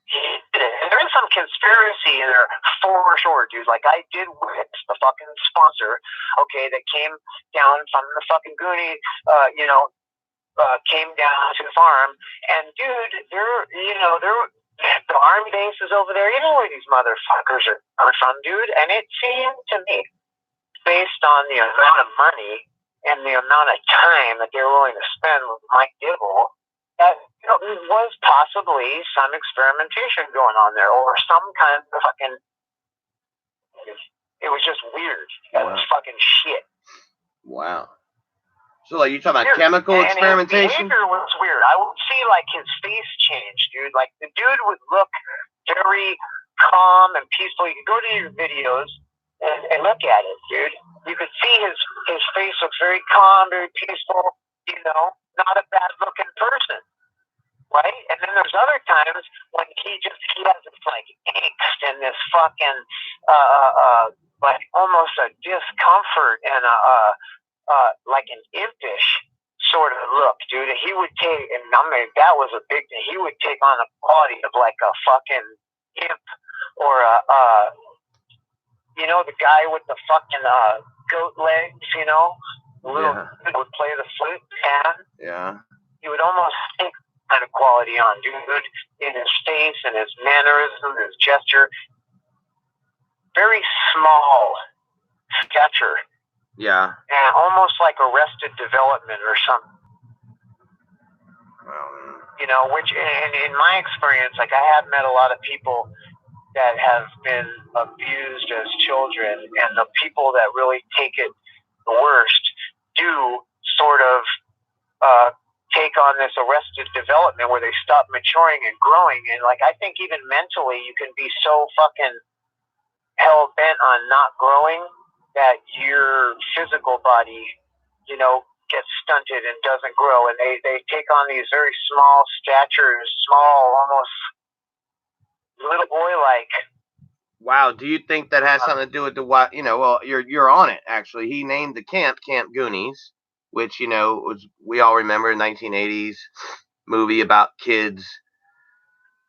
he did it. And there is some conspiracy in there for sure, dude. Like, I did witness the fucking sponsor, okay, that came down from the fucking Goonies, came down to the farm, and dude, the army base is over there. You know where these motherfuckers are from, dude. And it seemed to me, based on the amount of money and the amount of time that they're willing to spend with Mike Dibble, that there was possibly some experimentation going on there, or some kind of fucking. It was just weird. That was fucking shit. Wow. So, like, you talking about chemical experimentation? His behavior was weird. I would see, like, his face change, dude. Like, the dude would look very calm and peaceful. You could go to your videos and look at it, dude. You could see his face looks very calm, very peaceful, you know, not a bad-looking person, right? And then there's other times when he has this, like, angst and this fucking, like, almost a discomfort and like an impish sort of look, dude. And he would take, and I mean, that was a big thing. He would take on the quality of like a fucking imp, or you know, the guy with the fucking goat legs, you know, would play the flute, and he would almost take kind of quality on, dude, in his face and his mannerism, his gesture. Very small stature. Yeah. And almost like Arrested Development or something. You know, which in my experience, like, I have met a lot of people that have been abused as children, and the people that really take it the worst do sort of take on this Arrested Development where they stop maturing and growing. And, like, I think even mentally you can be so fucking hell-bent on not growing that your physical body, you know, gets stunted and doesn't grow, and they take on these very small statures, small, almost little boy-like. Wow, do you think that has something to do with the what? You know, well, you're on it actually. He named the Camp Goonies, which, you know, was, we all remember, 1980s movie about kids.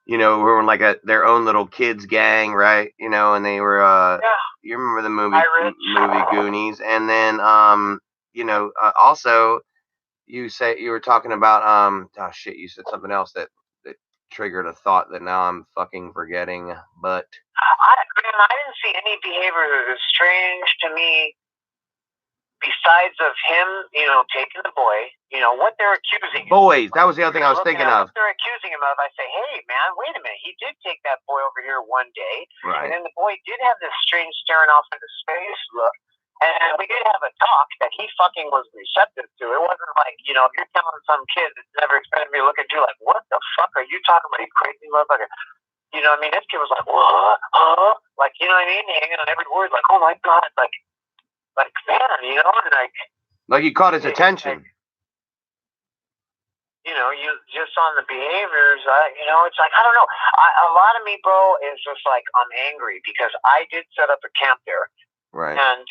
You know, who were like their own little kids gang, right? You know, and they were you remember the movie Goonies, and then you know, also you were talking about oh shit, you said something else that triggered a thought that now I'm fucking forgetting. But I didn't see any behavior that was strange to me besides of him, you know, taking the boy, you know, what they're accusing boys. That was the other thing I was thinking of. What they're accusing him of, I say, hey, man, wait a minute. He did take that boy over here one day. Right. And then the boy did have this strange staring off into space look. And we did have a talk that he fucking was receptive to. It wasn't like, you know, if you're telling some kid that's never expected me to look at you like, what the fuck are you talking about, you crazy motherfucker? You know what I mean? This kid was like, what? Huh? Like, you know what I mean? Hanging on every word, like, oh my God, like man, you know, and like you caught his attention. Like, you know, you just on the behaviors, you know, it's like, I don't know. A lot of me, bro, is just like, I'm angry because I did set up a camp there. Right. And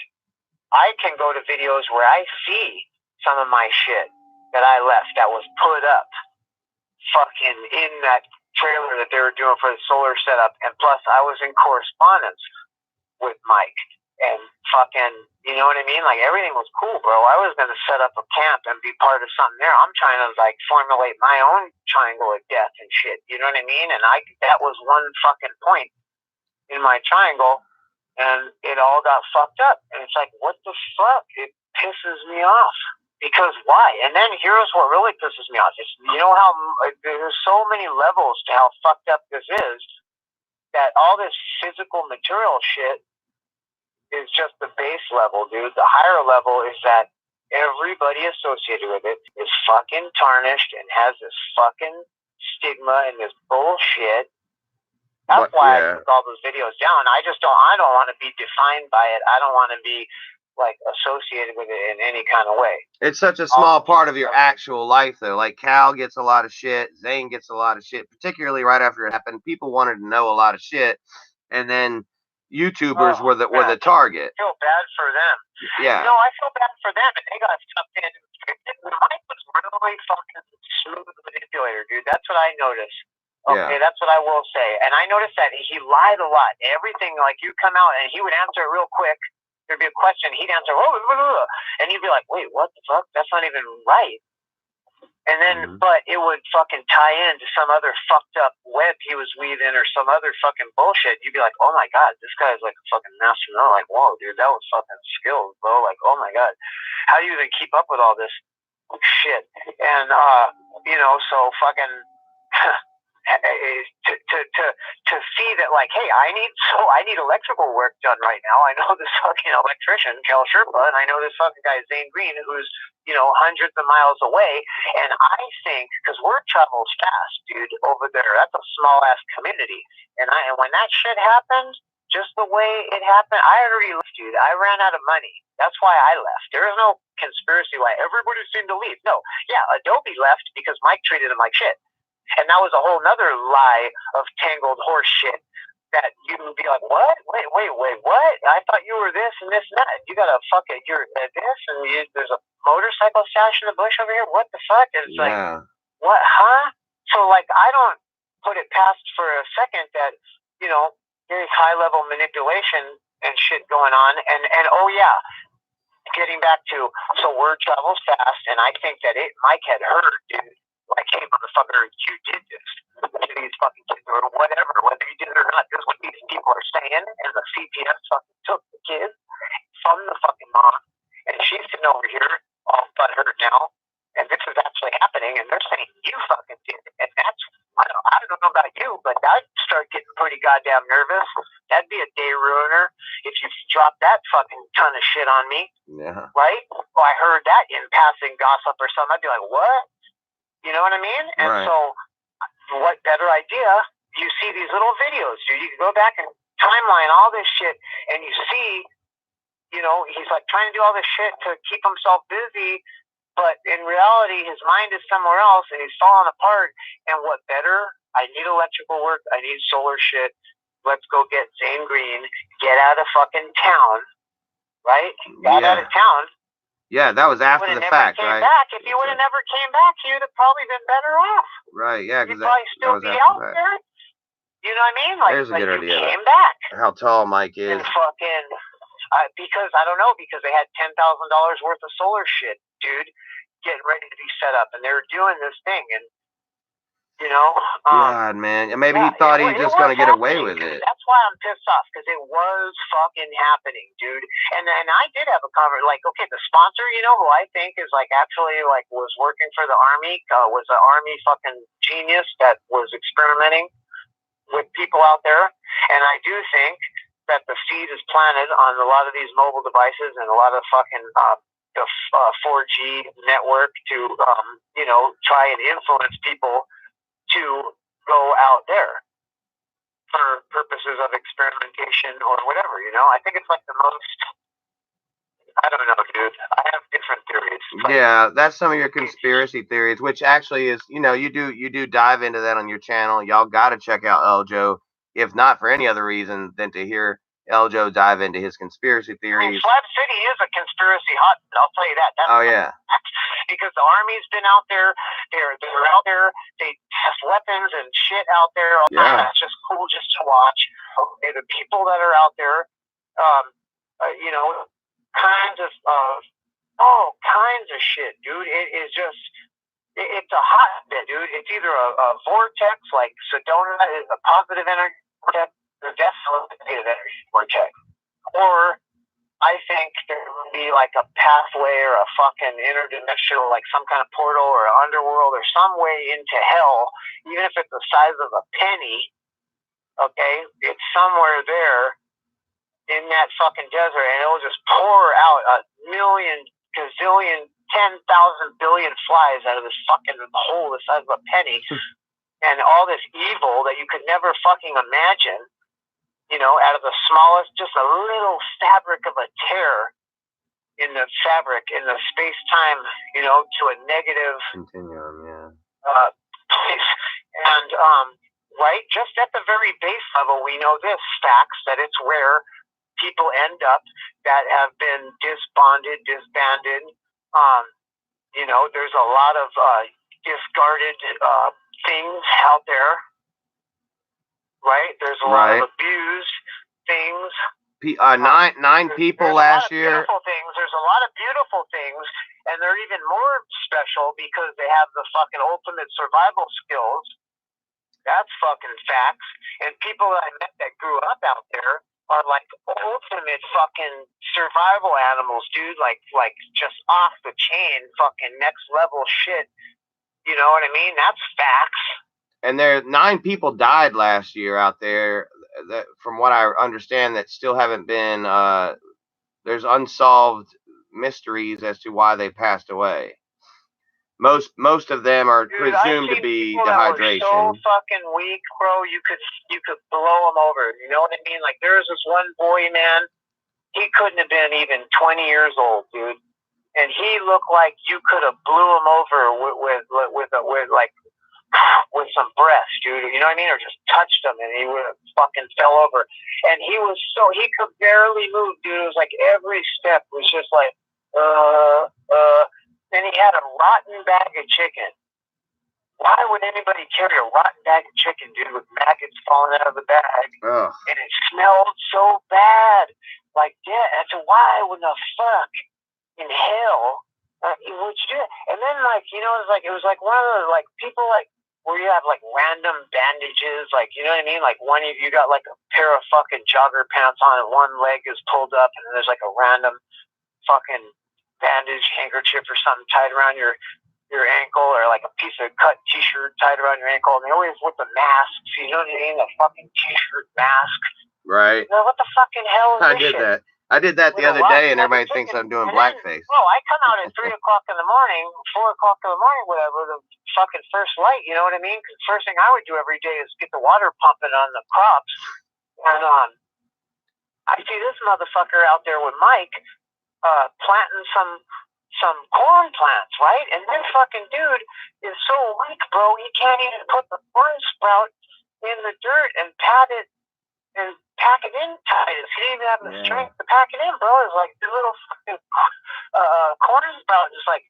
I can go to videos where I see some of my shit that I left that was put up fucking in that trailer that they were doing for the solar setup. And plus, I was in correspondence with Mike. And fucking, you know what I mean? Like, everything was cool, bro. I was going to set up a camp and be part of something there. I'm trying to, like, formulate my own triangle of death and shit. You know what I mean? And that was one fucking point in my triangle. And it all got fucked up. And it's like, what the fuck? It pisses me off. Because why? And then here's what really pisses me off. It's, you know how there's so many levels to how fucked up this is, that all this physical material shit is just the base level, dude. The higher level is that everybody associated with it is fucking tarnished and has this fucking stigma and this bullshit. That's why I took all those videos down. I don't want to be defined by it. I don't want to be like associated with it in any kind of way. It's such a small part of your actual life, though. Like Cal gets a lot of shit, Zane gets a lot of shit, particularly right after it happened. People wanted to know a lot of shit, and then YouTubers were the target. I feel bad for them. Yeah. No, I feel bad for them, and they got stuffed in. Mike was really fucking smooth manipulator, dude. That's what I noticed. Okay, that's what I will say. And I noticed that he lied a lot. Everything, like, you come out and he would answer it real quick. There'd be a question, he'd answer, and you'd be like, wait, what the fuck? That's not even right. And then, but it would fucking tie into some other fucked up web he was weaving or some other fucking bullshit. You'd be like, oh my God, this guy's like a fucking master. Like, whoa, dude, that was fucking skills, bro. Like, oh my God, how do you even keep up with all this shit? And, you know, so fucking... to see that, like, hey, I need electrical work done right now. I know this fucking electrician, Kel Sherpa, and I know this fucking guy, Zane Green, who's, you know, hundreds of miles away. And I think, because word travels fast, dude, over there, that's a small-ass community. And when that shit happened, just the way it happened, I already left, dude. I ran out of money. That's why I left. There is no conspiracy why everybody seemed to leave. No. Yeah, Adobe left because Mike treated him like shit. And that was a whole nother lie of tangled horse shit that you would be like, what? Wait, what? I thought you were this and this and that. You got to fuck it. You're this and there's a motorcycle stash in the bush over here. What the fuck? And it's like, what? Huh? So, like, I don't put it past for a second that, you know, there's high level manipulation and shit going on. And oh yeah, getting back to, so word travels fast. And I think that Mike had heard, dude. Like, hey, motherfucker, you did this to these fucking kids or whatever, whether you did it or not. This is what these people are saying, and the CPS fucking took the kid from the fucking mom, and she's sitting over here all butthurt now, and this is actually happening, and they're saying you fucking did it, and that's, I don't know about you, but I'd start getting pretty goddamn nervous. That'd be a day ruiner if you dropped that fucking ton of shit on me, right? Well, I heard that in passing gossip or something. I'd be like, what? You know what I mean? And so, what better idea? You see these little videos, dude. You can go back and timeline all this shit, and you see, you know, he's like trying to do all this shit to keep himself busy, but in reality, his mind is somewhere else, and he's falling apart. And what better? I need electrical work. I need solar shit. Let's go get Zane Green. Get out of fucking town, right? Get out of town. Yeah, that was after the fact, right? If you would have never came back, you'd have probably been better off. Right, yeah. You'd probably still be out there. You know what I mean? Like, there's a good idea. You came back. How tall Mike is. And fucking, because, I don't know, because they had $10,000 worth of solar shit, dude, getting ready to be set up. And they were doing this thing. And You know? God, man. And maybe he Yeah, thought he was it just was going to get away happening, with dude. it. That's why I'm pissed off, because it was fucking happening, dude. And I did have a conversation, like, okay, the sponsor, you know, who I think is, like, actually, like, was working for the Army, was an Army fucking genius that was experimenting with people out there. And I do think that the seed is planted on a lot of these mobile devices and a lot of fucking the 4G network to, you know, try and influence people to go out there for purposes of experimentation or whatever, you know? I think it's like the most, I don't know, dude. I have different theories. Yeah, that's some of your conspiracy theories, which actually is, you know, you do dive into that on your channel. Y'all got to check out Eljo, if not for any other reason than to hear Eljo dive into his conspiracy theories. I mean, Slab City is a conspiracy hotbed, I'll tell you that. That's yeah. Because the Army's been out there, they're out there, they test weapons and shit out there. Yeah. That's just cool just to watch. Okay, the people that are out there, you know, kinds of all kinds of shit, dude. It is just, it's a hotbed, dude. It's either a vortex, like Sedona is a positive energy vortex, or definitely a negative energy vortex. Or I think there would be like a pathway or a fucking interdimensional, like some kind of portal or underworld or some way into hell, even if it's the size of a penny, okay? It's somewhere there in that fucking desert, and it'll just pour out a million, gazillion, 10,000 billion flies out of this fucking hole the size of a penny, and all this evil that you could never fucking imagine, you know, out of the smallest, just a little fabric of a tear in the fabric, in the space-time, you know, to a negative continuum, yeah. Place. And, right, just at the very base level, we know this, facts, that it's where people end up that have been disbanded. You know, there's a lot of discarded things out there, right? There's a lot of abused things. Nine people last year. There's a lot of beautiful things, and they're even more special because they have the fucking ultimate survival skills. That's fucking facts. And people that I met that grew up out there are like ultimate fucking survival animals, dude. Like just off the chain, fucking next level shit. You know what I mean? That's facts. And 9 people died last year out there. That, from what I understand, that still haven't been. There's unsolved mysteries as to why they passed away. Most of them are presumed to be dehydration. That were so fucking weak, bro. You could blow them over. You know what I mean? Like there's this one boy, man. He couldn't have been even 20 years old, dude, and he looked like you could have blew him over with some breath, dude. You know what I mean? Or just touched him and he would have fucking fell over. And he could barely move, dude. It was like every step was just like, and he had a rotten bag of chicken. Why would anybody carry a rotten bag of chicken, dude, with maggots falling out of the bag? Ugh. And it smelled so bad. Like, yeah, that's why wouldn't the fuck in hell would you do it? And then, like, you know, it was like one of those, like, people, like, where you have, like, random bandages, like, you know what I mean? Like, one of you got, like, a pair of fucking jogger pants on and one leg is pulled up and then there's, like, a random fucking bandage, handkerchief or something tied around your ankle, or like a piece of cut t-shirt tied around your ankle, and they always with the masks, you know what I mean? The fucking t-shirt mask. Right. You know, what the fucking hell is this shit? I did that the other day, and everybody thinks I'm doing blackface. Well, I come out at 3 o'clock in the morning, 4 o'clock in the morning, whatever, the fucking first light, you know what I mean? Because first thing I would do every day is get the water pumping on the crops. And I see this motherfucker out there with Mike planting some corn plants, right? And this fucking dude is so weak, bro, he can't even put the corn sprout in the dirt and pat it and pack it in tight. He didn't even have the strength to pack it in, bro. It's like the little fucking corn sprout just like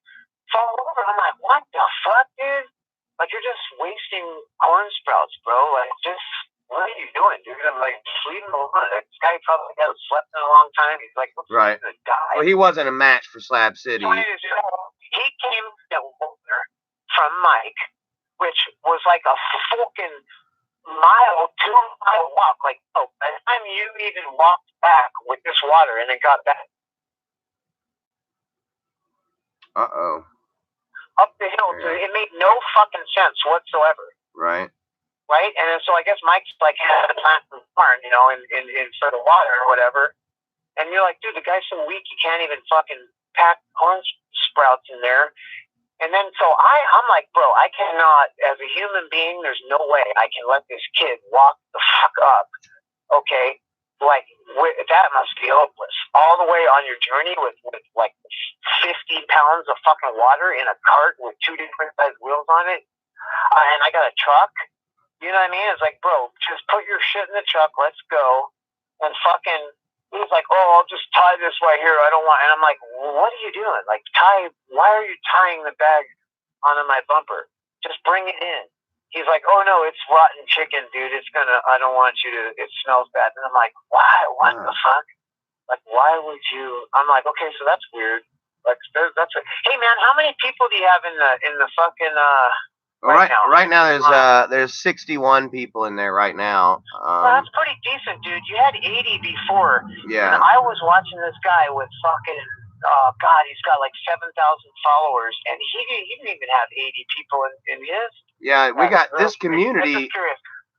fall over. I'm like, what the fuck, dude? Like, you're just wasting corn sprouts, bro. Like, just, what are you doing, dude? I'm like, leave him alone. This guy probably hasn't slept in a long time. He's like, what's he gonna die? Well, he wasn't a match for Slab City. He came from Mike which was like a fucking 2-mile walk. Like, oh, by the time you even walked back with this water and then got back up the hill, it made no fucking sense whatsoever. Right. Right? And then, so I guess Mike's like had a plant in the barn, you know, in for the water or whatever. And you're like, dude, the guy's so weak he can't even fucking pack corn sprouts in there. And then so I'm like, bro, I cannot, as a human being, there's no way I can let this kid walk the fuck up. Okay? Like, that must be hopeless. All the way on your journey with like 50 pounds of fucking water in a cart with 2 different size wheels on it. And I got a truck. You know what I mean? It's like, bro, just put your shit in the truck. Let's go. And fucking, he was like, oh, I'll just tie this right here. I don't want, and I'm like, what are you doing? Like, why are you tying the bag onto my bumper? Just bring it in. He's like, oh no, it's rotten chicken, dude. I don't want you to, it smells bad. And I'm like, why? What the fuck? Like, why would you? I'm like, okay, so that's weird. Like, that's a, hey man, how many people do you have in the fucking, Right now there's 61 people in there right now. Well, that's pretty decent, dude. You had 80 before. Yeah. And I was watching this guy with fucking, God, he's got like 7,000 followers, and he didn't even have 80 people in his. Yeah, we got this community.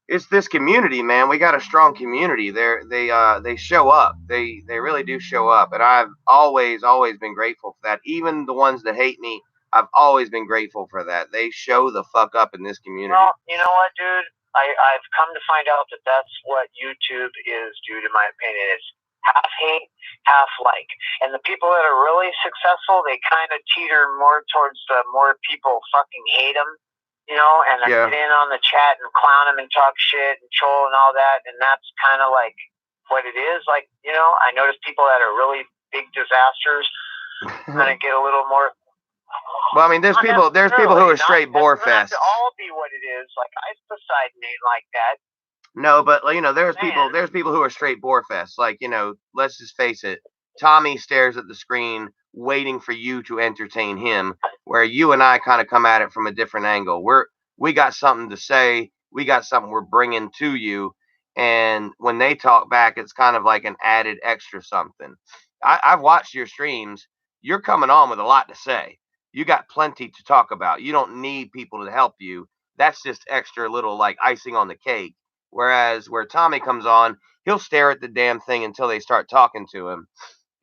It's this community, man. We got a strong community. They show up. They really do show up, and I've always been grateful for that. Even the ones that hate me, I've always been grateful for that. They show the fuck up in this community. Well, you know what, dude? I've come to find out that that's what YouTube is, dude. In my opinion, it's half hate, half like. And the people that are really successful, they kind of teeter more towards the more people fucking hate them. You know, and get in on the chat and clown them and talk shit and troll and all that, and that's kind of like what it is. Like, you know, I notice people that are really big disasters kind of get a little more. Well, I mean, there's people who are straight bore fest. Not to all be what it is. Like, Poseidon ain't like that. No, but you know, there's people who are straight bore fest. Like, you know, let's just face it. Tommy stares at the screen waiting for you to entertain him, where you and I kind of come at it from a different angle. We got something to say. We got something we're bringing to you. And when they talk back, it's kind of like an added extra something. I've watched your streams. You're coming on with a lot to say. You got plenty to talk about. You don't need people to help you. That's just extra little like icing on the cake. Whereas where Tommy comes on, he'll stare at the damn thing until they start talking to him.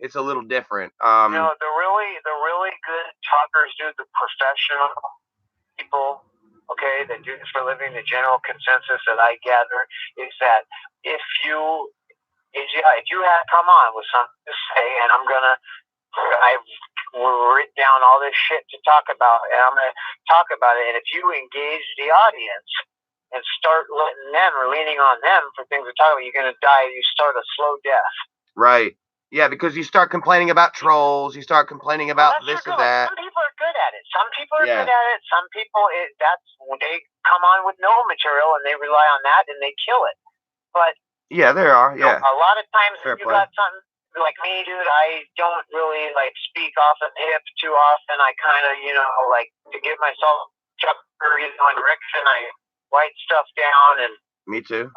It's a little different. You know, the really good talkers, dude, the professional people, okay, that do this for a living, the general consensus that I gather is that if you had come on with something to say, and I've written down all this shit to talk about, and I'm gonna talk about it, and if you engage the audience and start letting them or leaning on them for things to talk about, you're gonna die. You start a slow death. Right. Yeah, because you start complaining about trolls, you start complaining about this or that. Some people are good at it. Some people are good at it. Some people, they come on with no material and they rely on that and they kill it. But yeah, there are. Yeah. A lot of times, if you got something like me, dude, I don't really like speak off the hip too often. I kind of, you know, like to give myself chapter, you know, direction. I write stuff down and. Me too.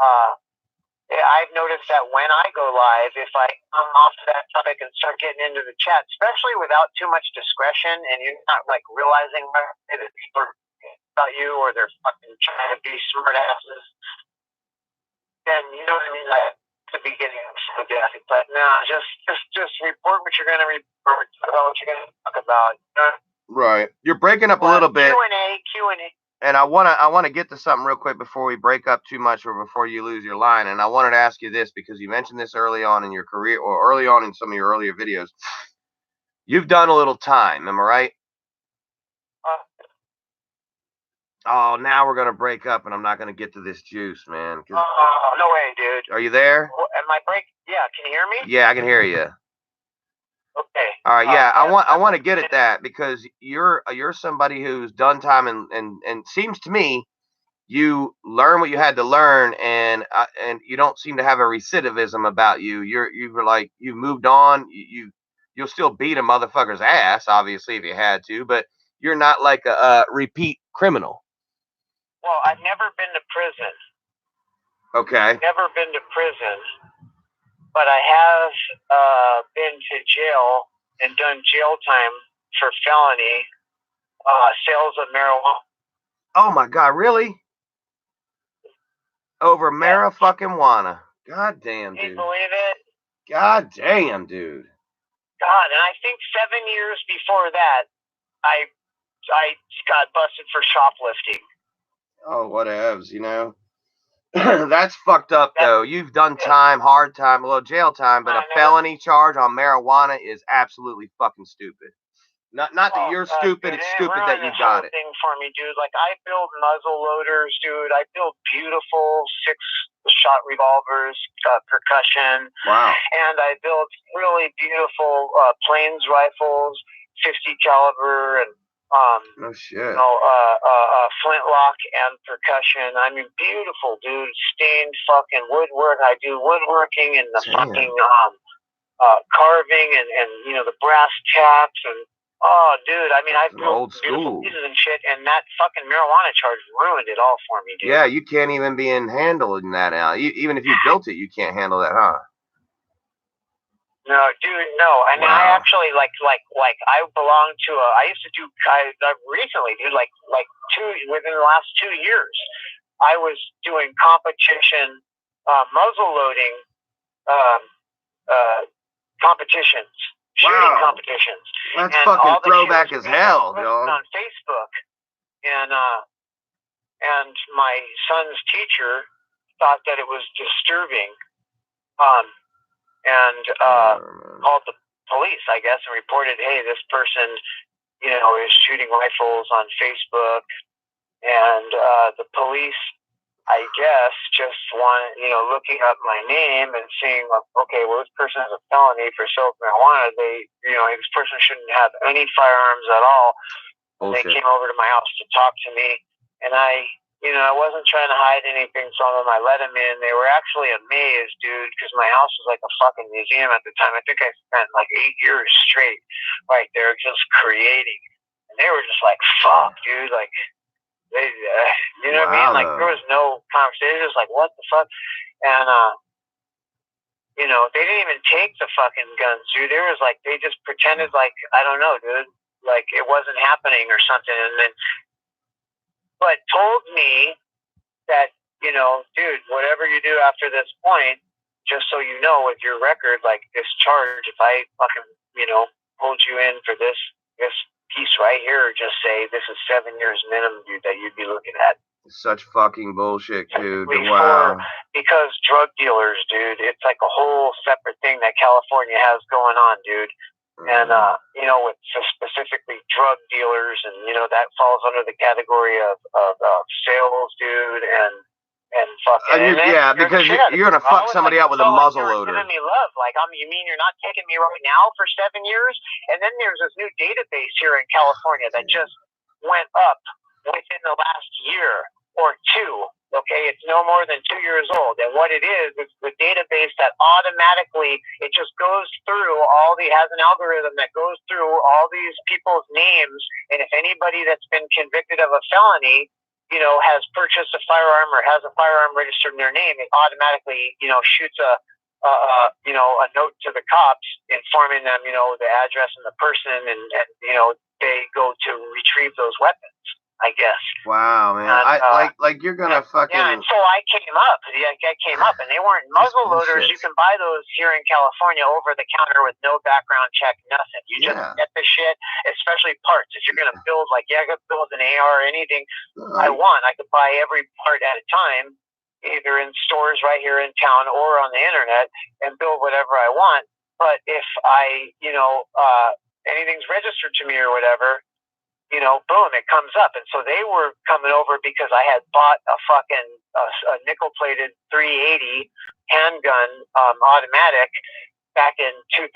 I've noticed that when I go live, if I come off that topic and start getting into the chat, especially without too much discretion, and you're not like realizing that people are about you or they're fucking trying to be smart asses, then you know what I mean. Like the beginning of so death, but no, just report what you're going to report, talk about what you're going to talk about. Right. You're breaking up a little bit. Q&A. And I wanna get to something real quick before we break up too much or before you lose your line. And I wanted to ask you this because you mentioned this early on in your career or early on in some of your earlier videos. You've done a little time, am I right? Oh, now we're gonna break up, and I'm not gonna get to this juice, man. Oh, no way, dude. Are you there? Am I break? Yeah, can you hear me? Yeah, I can hear you. Okay. All right, yeah, I want to get at that because you're somebody who's done time and seems to me you learn what you had to learn and you don't seem to have a recidivism about you. You've moved on. You'll still beat a motherfucker's ass, obviously, if you had to, but you're not like a repeat criminal. Well, I've never been to prison. Okay. Never been to prison, but I have been to jail and done jail time for felony sales of marijuana. Oh my God, really? Over marijuana. God damn, Can you dude. believe it? God damn, dude. God, and I think 7 years before that, I got busted for shoplifting. Oh, whatevs, you know. That's fucked up, though. You've done time, hard time, a little jail time, but a felony charge on marijuana is absolutely fucking stupid. Not that you're stupid, dude, it's stupid that you this got whole it. thing for me, dude. Like, I build muzzle loaders, dude. I build beautiful 6-shot revolvers, percussion. Wow. And I build really beautiful plains rifles, 50 caliber, and no shit. flintlock and percussion. I mean, beautiful, dude. Stained fucking woodwork. I do woodworking and the fucking carving and you know, the brass taps and oh, dude. I mean, I built beautiful pieces and shit, and that fucking marijuana charge ruined it all for me, dude. Yeah, you can't even be handling that now. Even if you built it, you can't handle that, huh? No, dude, no. And I actually like I belong to I used to do recently, dude, like within the last 2 years, I was doing competition muzzle loading competitions, shooting competitions. That's fucking throwback as hell, John. On Facebook, and my son's teacher thought that it was disturbing. And called the police, I guess, and reported, hey, this person, you know, is shooting rifles on Facebook. And the police, I guess, just looking up my name and seeing, okay, well, this person has a felony for sale of marijuana. This person shouldn't have any firearms at all. And they came over to my house to talk to me, and I wasn't trying to hide anything from them. I let them in. They were actually amazed, dude, because my house was like a fucking museum at the time. I think I spent like 8 years straight right there just creating. And they were just like, fuck, dude. Like, they, you know what I mean? Like, there was no conversation. It was like, what the fuck? And, they didn't even take the fucking guns, dude. There was like, they just pretended like, I don't know, dude, like it wasn't happening or something. And then, but told me that, dude, whatever you do after this point, just so you know, with your record, like this charge, if I fucking, hold you in for this piece right here, just say this is 7 years minimum, dude, that you'd be looking at. Such fucking bullshit, dude. Wow. Because drug dealers, dude, it's like a whole separate thing that California has going on, dude. And, with specifically drug dealers, and, that falls under the category of sales, dude, and fucking. Because you're going to fuck somebody out with a muzzle loader. Giving me love. Like, you mean you're not taking me right now for 7 years? And then there's this new database here in California that just went up within the last year or two. Okay, it's no more than 2 years old. And what it is the database that automatically, it just goes through has an algorithm that goes through all these people's names. And if anybody that's been convicted of a felony, has purchased a firearm or has a firearm registered in their name, it automatically, shoots a note to the cops informing them, the address and the person, and they go to retrieve those weapons, I guess. Wow, man. And, you're gonna fucking... Yeah, and so I came up. And they weren't muzzle loaders. You can buy those here in California over the counter with no background check, nothing. You just get the shit, especially parts. If you're gonna build, I could build an AR or anything I want. I could buy every part at a time, either in stores right here in town or on the internet, and build whatever I want. But if I, anything's registered to me or whatever, boom, it comes up. And so they were coming over because I had bought a fucking a nickel-plated 380 handgun automatic back in 2000,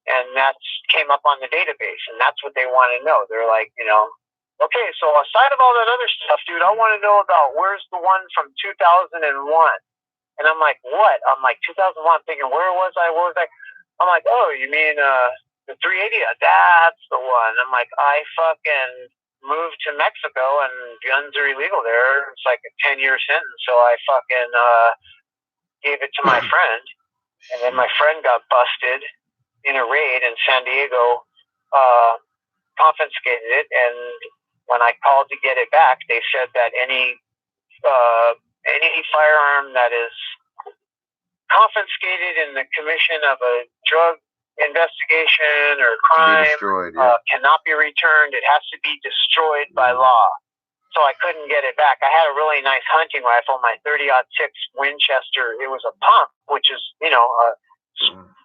and that came up on the database, and that's what they want to know. They're like, okay, so aside of all that other stuff, dude, I want to know about where's the one from 2001. And I'm like, what? I'm like, 2001. I'm thinking, where was I? What was I? I'm like, oh, you mean the 380? That's the one. I'm like, I fucking moved to Mexico, and guns are illegal there. It's like a 10-year sentence. So I fucking gave it to my friend, and then my friend got busted in a raid in San Diego, confiscated it, and when I called to get it back, they said that any firearm that is confiscated in the commission of a drug investigation or crime cannot be returned. It has to be destroyed by law. So I couldn't get it back. I had a really nice hunting rifle, my 30-06 Winchester. It was a pump, which is,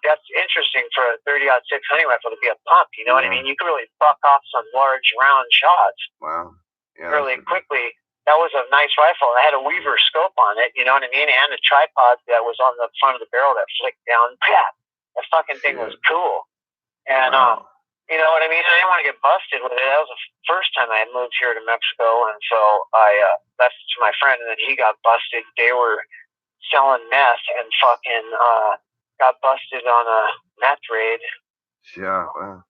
that's interesting for a 30-06 hunting rifle to be a pump. You know what I mean? You can really buck off some large round shots. Wow. Yeah, really quickly. That was a nice rifle. I had a Weaver scope on it, you know what I mean? And a tripod that was on the front of the barrel that flicked down. Yeah, that fucking thing was cool. And, you know what I mean? I didn't want to get busted with it. That was the first time I had moved here to Mexico. And so I left it to my friend, and then he got busted. They were selling meth and fucking got busted on a meth raid. Yeah, well.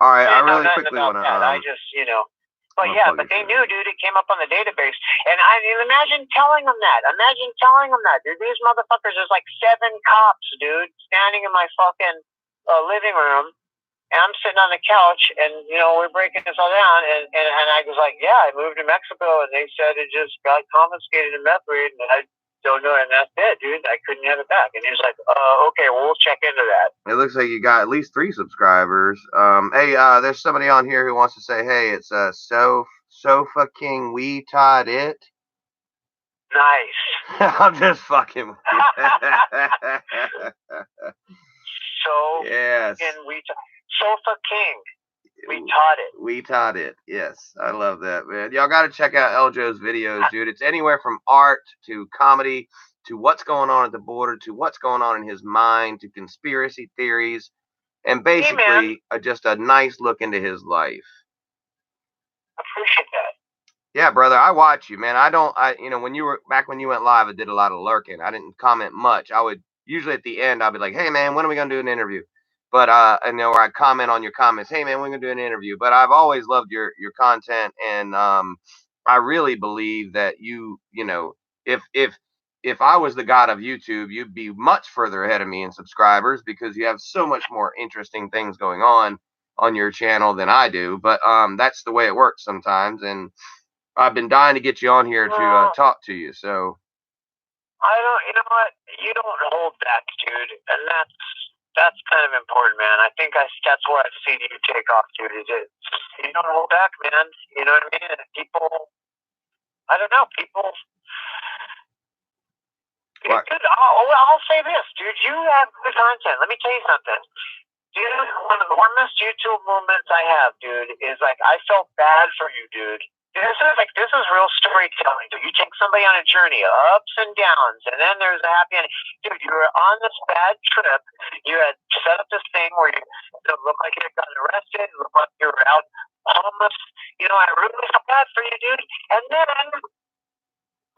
All right, I really quickly want to... I just, But yeah, but they knew, dude. It came up on the database, and I mean, imagine telling them that. Dude. These motherfuckers. There's like 7 cops, dude, standing in my fucking living room, and I'm sitting on the couch, and we're breaking this all down, and I was like, yeah, I moved to Mexico, and they said it just got confiscated in meth raid, and I don't know, and that's it, dude. I couldn't have it back, and he was like, okay, well, we'll check into that. It looks like you got at least 3 subscribers. Hey, there's somebody on here who wants to say, hey, it's Sofa King. We taught it. Nice. I'm just fucking with you. Yes. Sofa King. We taught it. We taught it. Yes, I love that, man. Y'all got to check out Eljo's videos, dude. It's anywhere from art to comedy to what's going on at the border to what's going on in his mind to conspiracy theories and basically just a nice look into his life. Appreciate that. Yeah, brother, I watch you, man. When you went live, I did a lot of lurking. I didn't comment much. I would usually at the end, I'd be like, hey, man, when are we going to do an interview? But, or I'd comment on your comments. Hey, man, we're going to do an interview. But I've always loved your content. And I really believe that if I was the god of YouTube, you'd be much further ahead of me in subscribers because you have so much more interesting things going on your channel than I do. But that's the way it works sometimes. And I've been dying to get you on here to talk to you. So you know what? You don't hold back, dude. And that's kind of important, man. I think that's where I've seen you take off, dude. Is it? You don't hold back, man. You know what I mean? And people, I don't know, people. Dude, I'll say this, dude. You have good content. Let me tell you something. Dude, one of the warmest YouTube moments I have, dude, is like I felt bad for you, dude. This is real storytelling. Dude, you take somebody on a journey, ups and downs, and then there's a happy ending. Dude, you were on this bad trip. You had set up this thing where you looked like you had gotten arrested, looked like you were out homeless. I really felt bad for you, dude. And then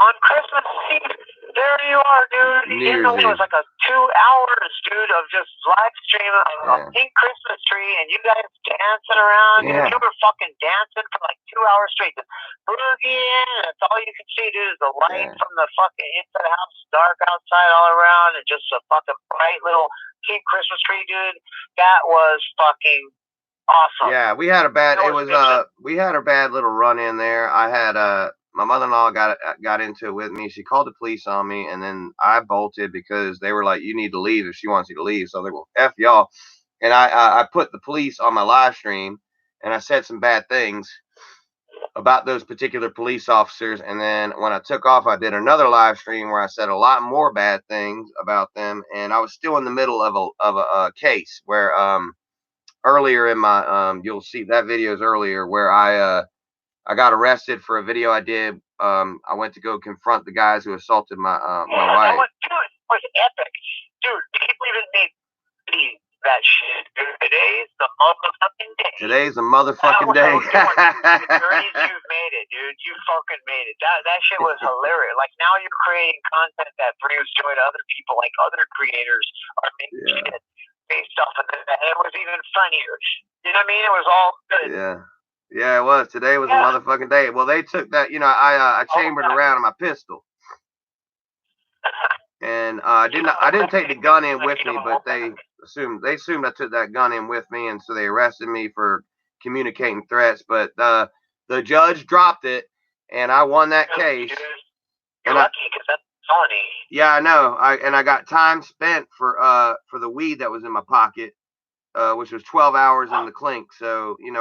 on Christmas Eve, there you are, dude. It was like 2 hours, dude, of just live stream of a pink Christmas tree, and you guys dancing around. Yeah. You were fucking dancing for like 2 hours straight. Just boogieing, and that's all you can see, dude, is the light from the fucking inside of the house, dark outside all around, and just a fucking bright little pink Christmas tree, dude. That was fucking awesome. Yeah, we had a bad little run in there. I had my mother-in-law got into it with me. She called the police on me, and then I bolted because they were like, you need to leave if she wants you to leave. So I was like, well, F y'all. And I put the police on my live stream, and I said some bad things about those particular police officers. And then when I took off, I did another live stream where I said a lot more bad things about them. And I was still in the middle of a case where earlier in my you'll see that video's earlier where I got arrested for a video I did. I went to go confront the guys who assaulted my wife. Dude, it was epic. Dude, people even made that shit. Dude, today's the motherfucking day. Today's the motherfucking day. The journeys you've made it, dude. You fucking made it. That shit was hilarious. Like, now you're creating content that brings joy to other people, like other creators are making shit based off of it. And it was even funnier. You know what I mean? It was all good. Yeah. Yeah, it was. Today was a motherfucking day. Well, they took that. I chambered around in my pistol, and I didn't take the gun in with me, but they assumed I took that gun in with me, and so they arrested me for communicating threats. But the judge dropped it, and I won that case. You're lucky because that's felony. Yeah, I know. I got time spent for the weed that was in my pocket, which was 12 hours in the clink. So I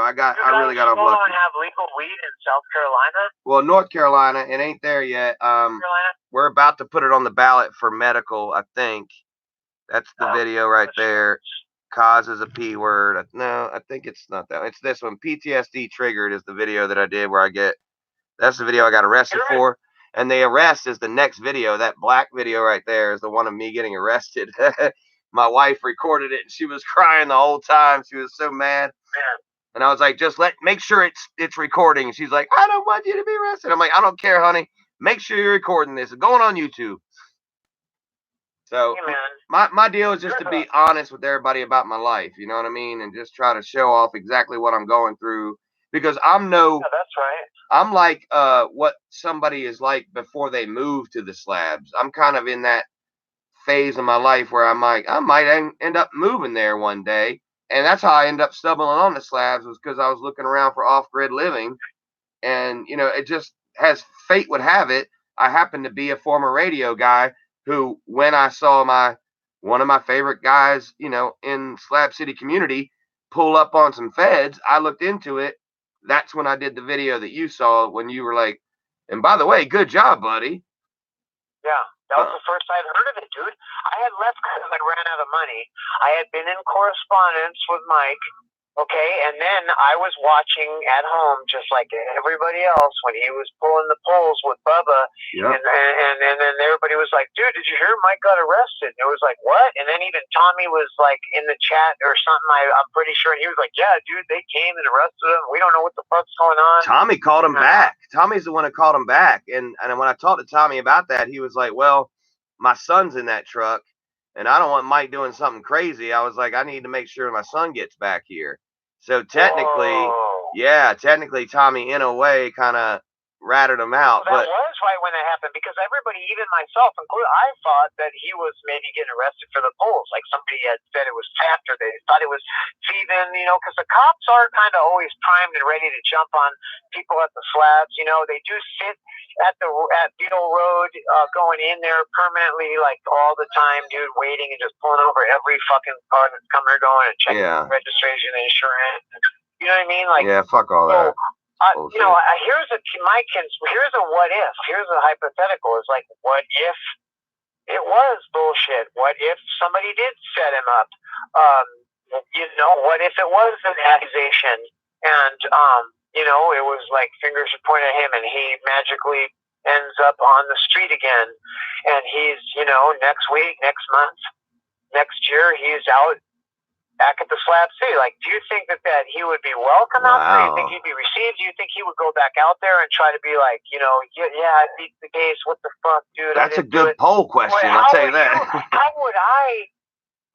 really got off lucky. You have legal weed in South Carolina? Well, North Carolina, it ain't there yet. We're about to put it on the ballot for medical, I think. That's the video right there. Causes a P word. No, I think it's not that. It's this one. PTSD triggered is the video that I did where that's the video I got arrested for. And the arrest is the next video. That black video right there is the one of me getting arrested. My wife recorded it and she was crying the whole time. She was so mad. And I was like, just make sure it's recording. And she's like, I don't want you to be arrested. I'm like, I don't care, honey. Make sure you're recording this. It's going on YouTube. So my deal is just to be honest with everybody about my life. You know what I mean? And just try to show off exactly what I'm going through. Because that's right. I'm like what somebody is like before they move to the slabs. I'm kind of in that phase of my life where I might end up moving there one day. And that's how I ended up stumbling on the slabs, was because I was looking around for off-grid living. And, it just, as fate would have it, I happened to be a former radio guy who, when I saw one of my favorite guys, in Slab City community pull up on some feds, I looked into it. That's when I did the video that you saw when you were like, and by the way, good job, buddy. Yeah. That was the first I'd heard of it, dude. I had left because I ran out of money. I had been in correspondence with Mike, okay, and then I was watching at home just like everybody else when he was pulling the polls with Bubba, and then everybody was like, dude, did you hear Mike got arrested? And it was like, what? And then even Tommy was like in the chat or something, I'm pretty sure, and he was like, yeah, dude, they came and arrested him. We don't know what the fuck's going on. Tommy called him back. Tommy's the one that called him back. And when I talked to Tommy about that, he was like, well, my son's in that truck, and I don't want Mike doing something crazy. I was like, I need to make sure my son gets back here. So technically, Tommy, in a way, kind of ratted him out. That was right when that happened, because everybody, even myself included, I thought that he was maybe getting arrested for the polls. Like somebody had said it was theft, or they thought it was thieving, because the cops are kind of always primed and ready to jump on people at the slabs. They do sit at Beetle Road, going in there permanently, like all the time, dude, waiting and just pulling over every fucking car that's coming or going and checking registration and insurance. You know what I mean? Like, fuck all that. Here's a what if. Here's a hypothetical. It's like, what if it was bullshit? What if somebody did set him up? What if it was an accusation and it was like fingers are pointed at him and he magically ends up on the street again, and he's next week, next month, next year he's out back at the Slab City. Like, do you think that he would be welcome out there? Do you think he'd be received? Do you think he would go back out there and try to be like, I beat the case. What the fuck, dude? That's a good poll question. I'll tell you that. How would I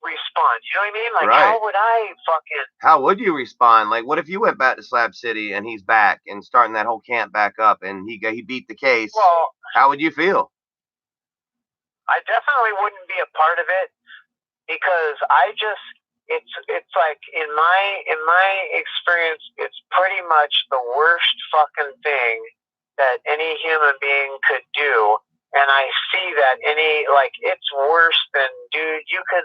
respond? You know what I mean? Like, how would I fucking... How would you respond? Like, what if you went back to Slab City and he's back and starting that whole camp back up and he beat the case? Well, how would you feel? I definitely wouldn't be a part of it, because it's like in my experience, it's pretty much the worst fucking thing that any human being could do. And I see that it's worse than, dude, you could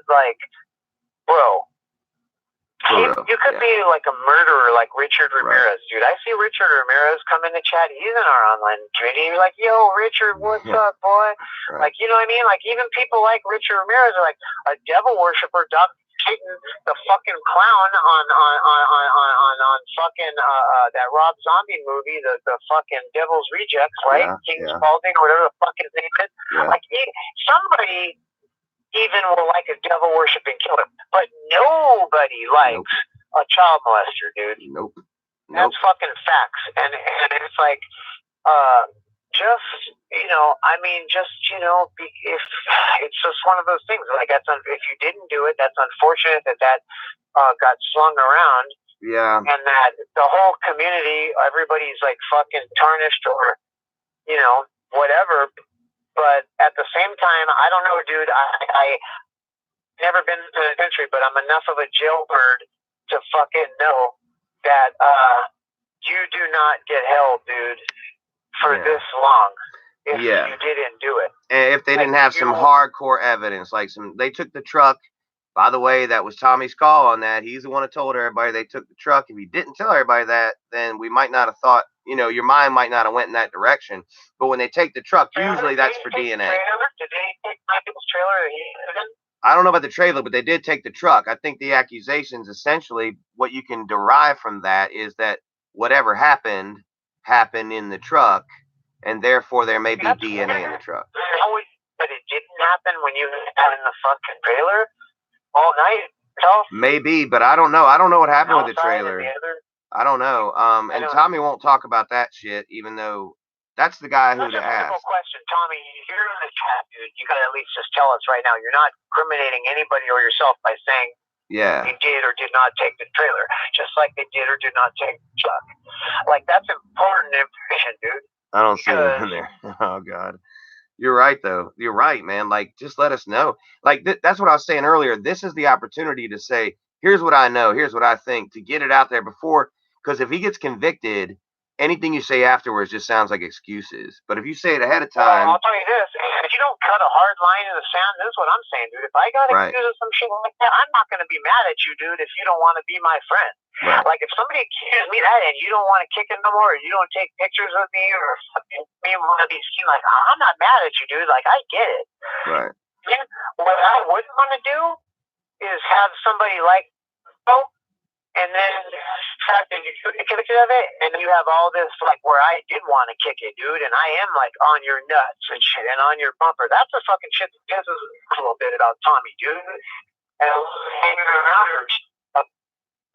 you could be like a murderer like Richard Ramirez, dude. I see Richard Ramirez come in the chat. He's in our online community. He's like, yo, Richard, what's up, boy? Like, you know what I mean? Like, even people like Richard Ramirez are like a devil worshiper, Doc Keaton, the fucking clown on fucking that Rob Zombie movie, the fucking Devil's Rejects, right? King Spalding or whatever the fuck his name is. Like, somebody even will like a devil worshiping killer, but nobody likes a child molester, dude. Nope. That's fucking facts. And it's like, if it's just one of those things. Like, if you didn't do it, that's unfortunate that got slung around. Yeah. And that the whole community, everybody's like fucking tarnished or, you know, whatever. But at the same time, I don't know, dude. I never been to the penitentiary, but I'm enough of a jailbird to fucking know that you do not get held, dude, for this long if you didn't do it. And if they didn't have some hardcore evidence, like they took the truck. By the way, that was Tommy's call on that. He's the one that told everybody they took the truck. If he didn't tell everybody that, then we might not have thought, you know, your mind might not have went in that direction. But when they take the truck, usually that's for DNA. Did they take Michael's trailer? I don't know about the trailer, but they did take the truck. I think the accusations, essentially, what you can derive from that is that whatever happened in the truck, and therefore there may be DNA in the truck. But it didn't happen when you were in the fucking trailer all night. Maybe, but I don't know. I don't know what happened with the trailer. I don't know. And Tommy won't talk about that shit, even though that's the guy who to ask. Simple question, Tommy. You're in the chat, dude. You gotta at least just tell us right now. You're not incriminating anybody or yourself by saying you did or did not take the trailer, just like they did or did not take the truck. Like, that's important information, dude. I don't see it in there. Oh God. You're right, though. You're right, man. Like, just let us know. Like, that's what I was saying earlier. This is the opportunity to say, here's what I know, here's what I think, to get it out there before. Because if he gets convicted, anything you say afterwards just sounds like excuses. But if you say it ahead of time. Well, I'll tell you this. If you don't cut a hard line in the sand, this is what I'm saying, dude. If I got accused of some shit like that, I'm not going to be mad at you, dude, if you don't want to be my friend. Right. Like, if somebody accuses me that and you don't want to kick it no more, or you don't take pictures of me, or me want to be seen, like, I'm not mad at you, dude. Like, I get it. Right. Yeah. What I wouldn't want to do is have somebody like, and then you took picture of it, and you have all this, like, where I did want to kick it, dude, and I am, like, on your nuts and shit, and on your bumper. That's the fucking shit that pisses me a little bit about Tommy, dude. And I was hanging around her,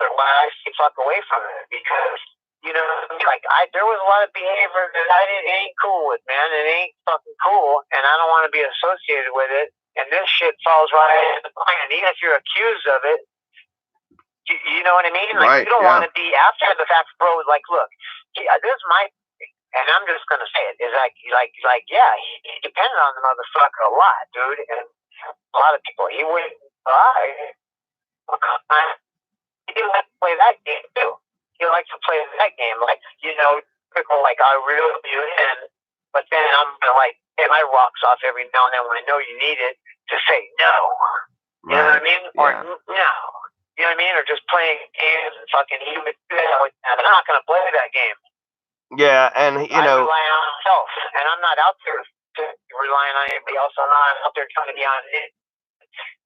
why I stay fuck away from it, because, you know, like, there was a lot of behavior that it ain't cool with, man. It ain't fucking cool, and I don't want to be associated with it, and this shit falls right in the line. Even if you're accused of it, you know what I mean? Like, you don't want to be after the fact, bro. Like, look, this is my, and I'm just gonna say it, is like, yeah, he depended on the motherfucker a lot, dude, and a lot of people. He wouldn't lie. He likes to play that game too. He likes to play that game, like, you know, people like, I reel you in, but then I'm gonna, like, get my rocks off every now and then when I know you need it to say no. You know what I mean? Or no. You know what I mean? Or just playing games and fucking, he would do that with that. I'm not going to play that game. Yeah, and, you know. I'm relying on myself, and I'm not out there relying on anybody else. I'm not out there trying to be on it.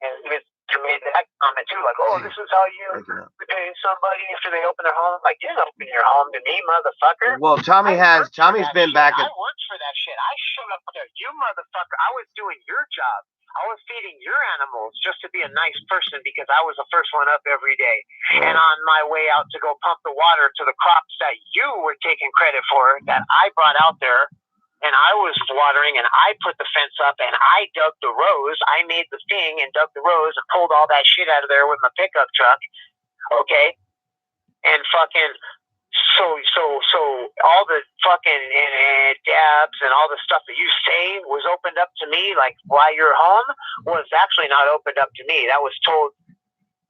And he made that comment too, like, oh, this is how you pay somebody after they open their home. Like, you didn't open your home to me, motherfucker. Well, Tommy's been back at. I worked for that shit. I showed up there. You motherfucker, I was doing your job. I was feeding your animals just to be a nice person because I was the first one up every day. And on my way out to go pump the water to the crops that you were taking credit for, that I brought out there, and I was watering, and I put the fence up, and I dug the rows. I made the thing and dug the rows and pulled all that shit out of there with my pickup truck, okay? And fucking... So all the fucking dabs and all the stuff that you say was opened up to me, like, while you're home, was actually not opened up to me. That was told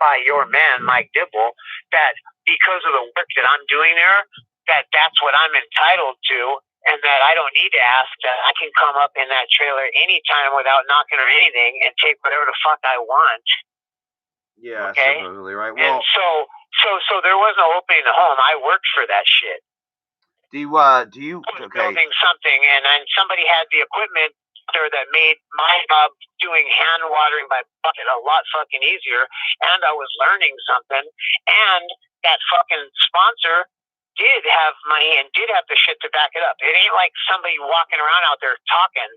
by your man, Mike Dibble, that because of the work that I'm doing there, that's what I'm entitled to, and that I don't need to ask, that I can come up in that trailer anytime without knocking or anything and take whatever the fuck I want. Yeah, okay? Supposedly, right? Well, and so there was no opening the home. I worked for that shit. Do you building something, and then somebody had the equipment there that made my job doing hand watering by bucket a lot fucking easier, and I was learning something, and that fucking sponsor did have money and did have the shit to back it up. It ain't like somebody walking around out there talking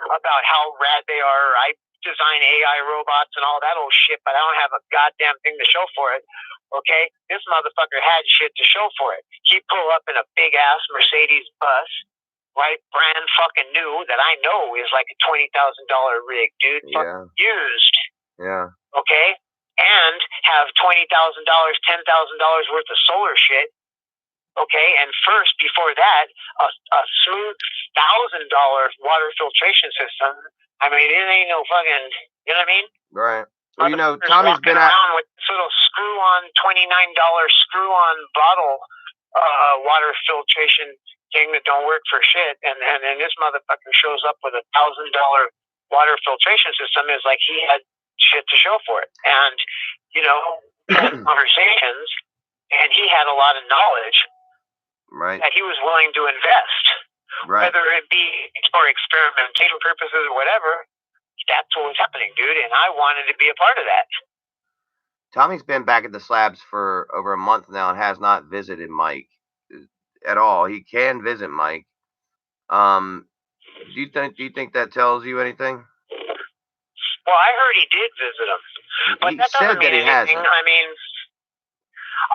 about how rad they are. I design AI robots and all that old shit, but I don't have a goddamn thing to show for it. Okay? This motherfucker had shit to show for it. He pulled up in a big ass Mercedes bus, right? Brand fucking new, that I know is like a $20,000 rig, dude. Yeah. Used. Yeah. Okay? and have $20,000, $10,000 worth of solar shit. Okay, and first, before that, a smooth $1,000 water filtration system. I mean, it ain't no fucking, you know what I mean? Right. Well, you know, Tommy's been around with this little screw-on $29 screw-on bottle water filtration thing that don't work for shit, and this motherfucker shows up with $1,000 water filtration system. Is like he had shit to show for it, and you know, conversations, and he had a lot of knowledge, right, that he was willing to invest, right, whether it be for experimentation purposes or whatever. That's what was happening, dude, and I wanted to be a part of that. Tommy's been back at the slabs for over a month now and has not visited Mike at all. He can visit Mike. Do you think that tells you anything? Well, I heard he did visit him, but he that doesn't said mean that he anything. hasn't. I mean,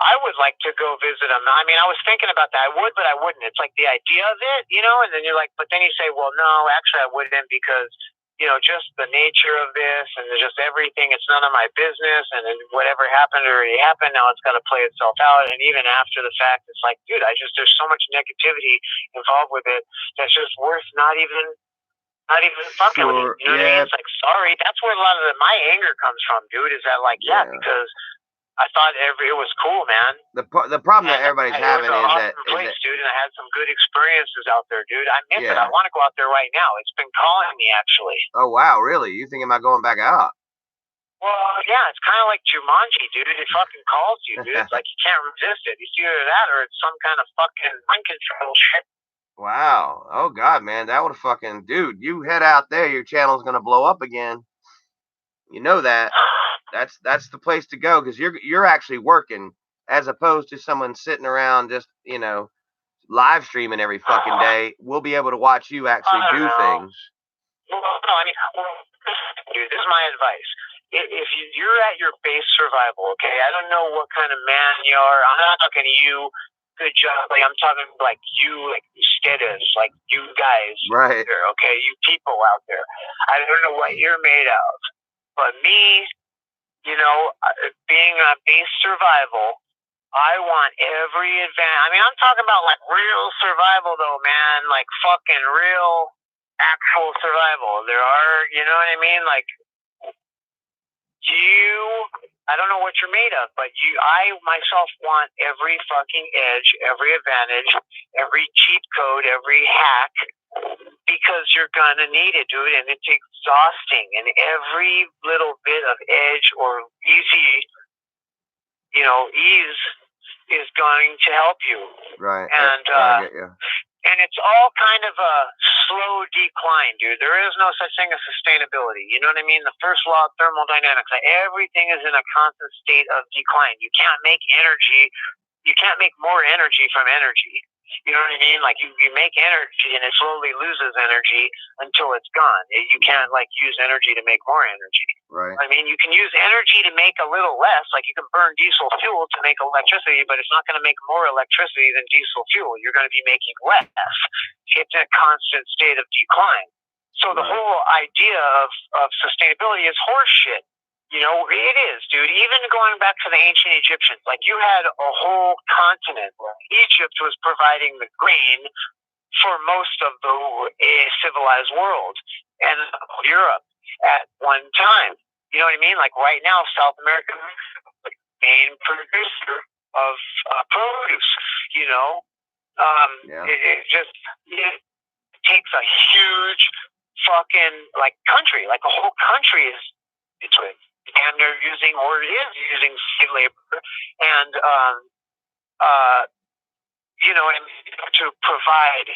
I would like to go visit him. I mean, I was thinking about that. I would, but I wouldn't. It's like the idea of it, you know, and then you're like, but then you say, well, no, actually I wouldn't, because, you know, just the nature of this and just everything, it's none of my business, and then whatever happened already happened. Now it's got to play itself out. And even after the fact, it's like, dude, there's so much negativity involved with it that's just worth not even fucking with it. You know what I mean? It's like, sorry, that's where a lot of my anger comes from, dude, is that like, because I thought it was cool, man. The problem that everybody's having is that dude, and I had some good experiences out there, dude. I miss it. I want to go out there right now. It's been calling me, actually. Oh wow, really? You thinking about going back out? Well, yeah, it's kind of like Jumanji, dude. It fucking calls you, dude. It's like you can't resist it. It's either that or it's some kind of fucking uncontrolled shit. Wow. Oh god, man, that would fucking, dude. You head out there, your channel's gonna blow up again. You know that. That's the place to go, because you're actually working, as opposed to someone sitting around just, you know, live streaming every fucking day. We'll be able to watch you actually do things. Well, no, I mean, dude, this is my advice. If you're at your base survival, okay, I don't know what kind of man you are. I'm not talking to you. Good job. Like, I'm talking like you, like steaders, like you guys, right? There, okay, you people out there. I don't know what you're made of, but me, you know, being on base survival, I want every advantage. I mean, I'm talking about like real survival, though, man. Like fucking real, actual survival. There are, you know what I mean? Like, I don't know what you're made of, but I myself want every fucking edge, every advantage, every cheat code, every hack, because you're gonna need it, dude, and it's exhausting. And every little bit of edge or easy, you know, ease is going to help you. Right. And I get you. And it's all kind of a slow decline, dude. There is no such thing as sustainability. You know what I mean? The first law of thermodynamics, everything is in a constant state of decline. You can't make energy. You can't make more energy from energy. You know what I mean? Like you make energy and it slowly loses energy until it's gone. You can't like use energy to make more energy. Right. I mean, you can use energy to make a little less. Like you can burn diesel fuel to make electricity, but it's not going to make more electricity than diesel fuel. You're going to be making less. It's in a constant state of decline. So the whole idea of sustainability is horse shit. You know, it is, dude. Even going back to the ancient Egyptians, like you had a whole continent. Egypt was providing the grain for most of the civilized world, and Europe at one time. You know what I mean? Like right now, South America is the main producer of produce. You know, it just takes a huge fucking like country, like a whole country is into it. And they're using, or is using, slave labor, and you know, and to provide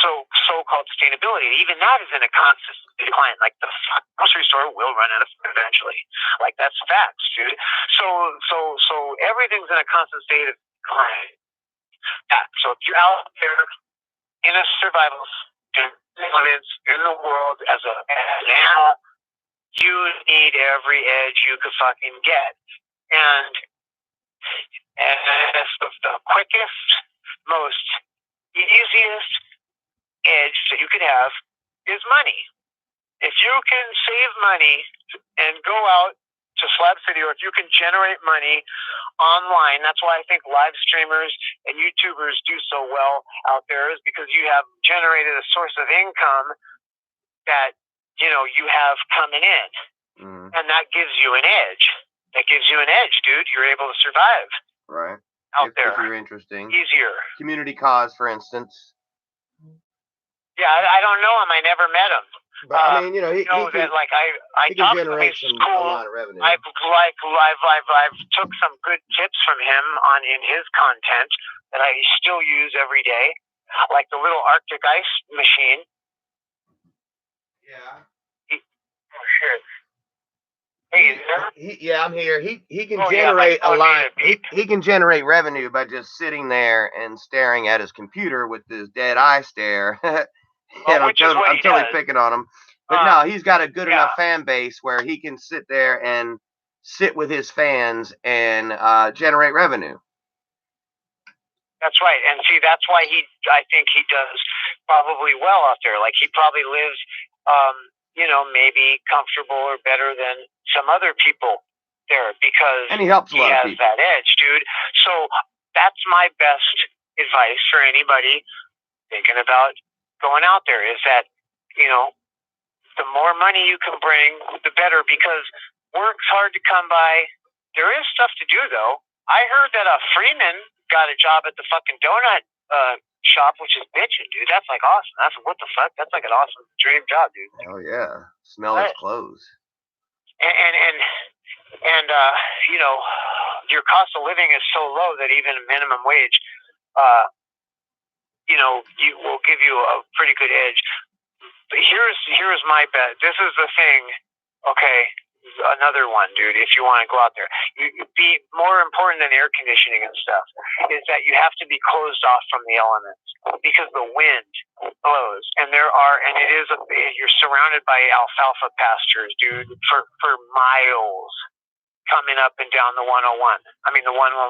so-called sustainability. Even that is in a constant decline. Like the grocery store will run out of food eventually. Like that's facts, dude. So everything's in a constant state of decline. Yeah. So if you're out there in a survival in the world as an animal, you need every edge you could fucking get. And the quickest, most easiest edge that you could have is money. If you can save money and go out to Slab City, or if you can generate money online, that's why I think live streamers and YouTubers do so well out there, is because you have generated a source of income that, you know, you have coming in. Mm-hmm. And that gives you an edge. That gives you an edge, dude. You're able to survive. Right. Out there. If you're interesting. Easier. Community cause, for instance. Yeah, I don't know him. I never met him. But I mean, you know, he can, that, like, I talked to him. He's cool. A lot of revenue. I've took some good tips from him in his content that I still use every day, like the little Arctic ice machine. Yeah. Oh shit. Hey, is there? Yeah, I'm here. He can generate a lot. He can generate revenue by just sitting there and staring at his computer with this dead eye stare. And I'm totally picking on him. But no, he's got a good enough fan base where he can sit there and sit with his fans and generate revenue. That's right. And see, that's why I think he does probably well out there. Like, he probably lives, you know, maybe comfortable or better than some other people there, because and he helps a lot of people. That edge, dude. So that's my best advice for anybody thinking about going out there, is that, you know, the more money you can bring, the better, because work's hard to come by. There is stuff to do, though. I heard that Freeman got a job at the fucking donut shop, which is bitching, dude. That's like awesome. That's what the fuck? That's like an awesome dream job, dude. Oh yeah, smell his clothes. And you know, your cost of living is so low that even minimum wage, you know, you will give you a pretty good edge. But here's my bet. This is the thing. Okay, another one, dude. If you want to go out there, be more important than air conditioning and stuff is that you have to be closed off from the elements, because the wind blows, and you're surrounded by alfalfa pastures, dude, for miles, coming up and down the 101. I mean the 111.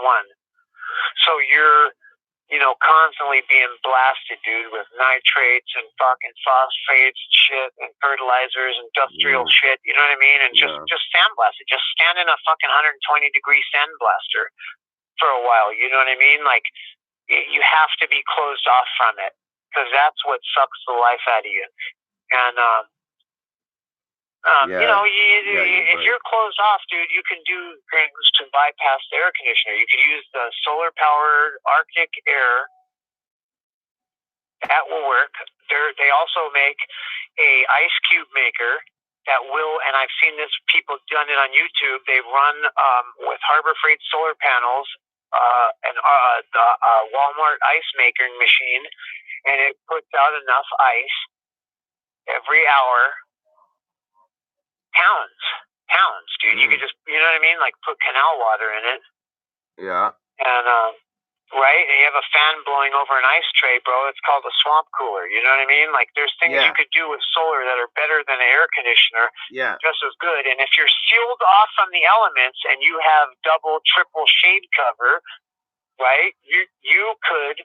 So you're, you know, constantly being blasted, dude, with nitrates and fucking phosphates and shit and fertilizers, industrial shit, you know what I mean? And just sandblasted. Just stand in a fucking 120-degree sandblaster for a while, you know what I mean? Like, you have to be closed off from it, because that's what sucks the life out of you. And, you know, if you're closed off, dude, you can do things to bypass the air conditioner. You could use the solar-powered Arctic air. That will work. They also make a ice cube maker that will, and I've seen this, people done it on YouTube. They run with Harbor Freight solar panels and the Walmart ice making machine, and it puts out enough ice every hour. Pounds, dude. You could just, you know what I mean? Like, put canal water in it. Yeah. And, right? And you have a fan blowing over an ice tray, bro. It's called a swamp cooler. You know what I mean? Like, there's things you could do with solar that are better than an air conditioner. Yeah. Just as good. And if you're sealed off from the elements and you have double, triple shade cover, right? You could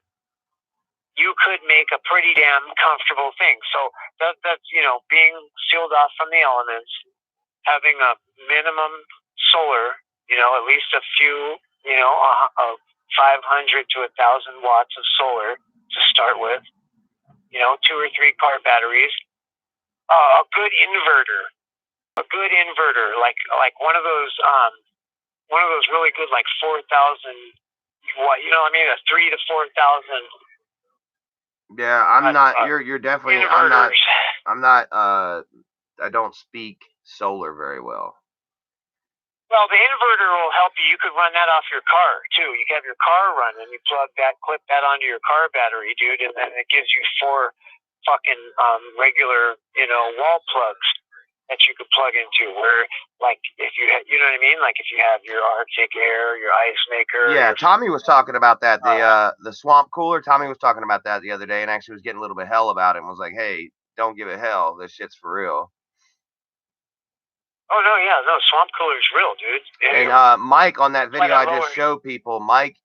make a pretty damn comfortable thing. So that's, you know, being sealed off from the elements, having a minimum solar, you know, at least a few, you know, 500 to 1,000 watts of solar to start with, you know, 2 or 3 car batteries, a good inverter, like one of those really good, like 4,000 watt, you know what I mean, a 3 to 4,000. Yeah, I'm not. You're definitely. Inverters. I'm not. I don't speak solar very well. Well, the inverter will help you. You could run that off your car too. You can have your car running. You clip that onto your car battery, dude, and then it gives you 4 fucking regular, you know, wall plugs that you could plug into. Where, like, if you you know what I mean, like if you have your Arctic air, your ice maker. Yeah, Tommy was talking about that. The swamp cooler. Tommy was talking about that the other day, and actually was getting a little bit hell about it. And was like, "Hey, don't give it hell. This shit's for real." Oh no, yeah, no, swamp cooler's real, dude. And Mike, on that video I just showed people, Mike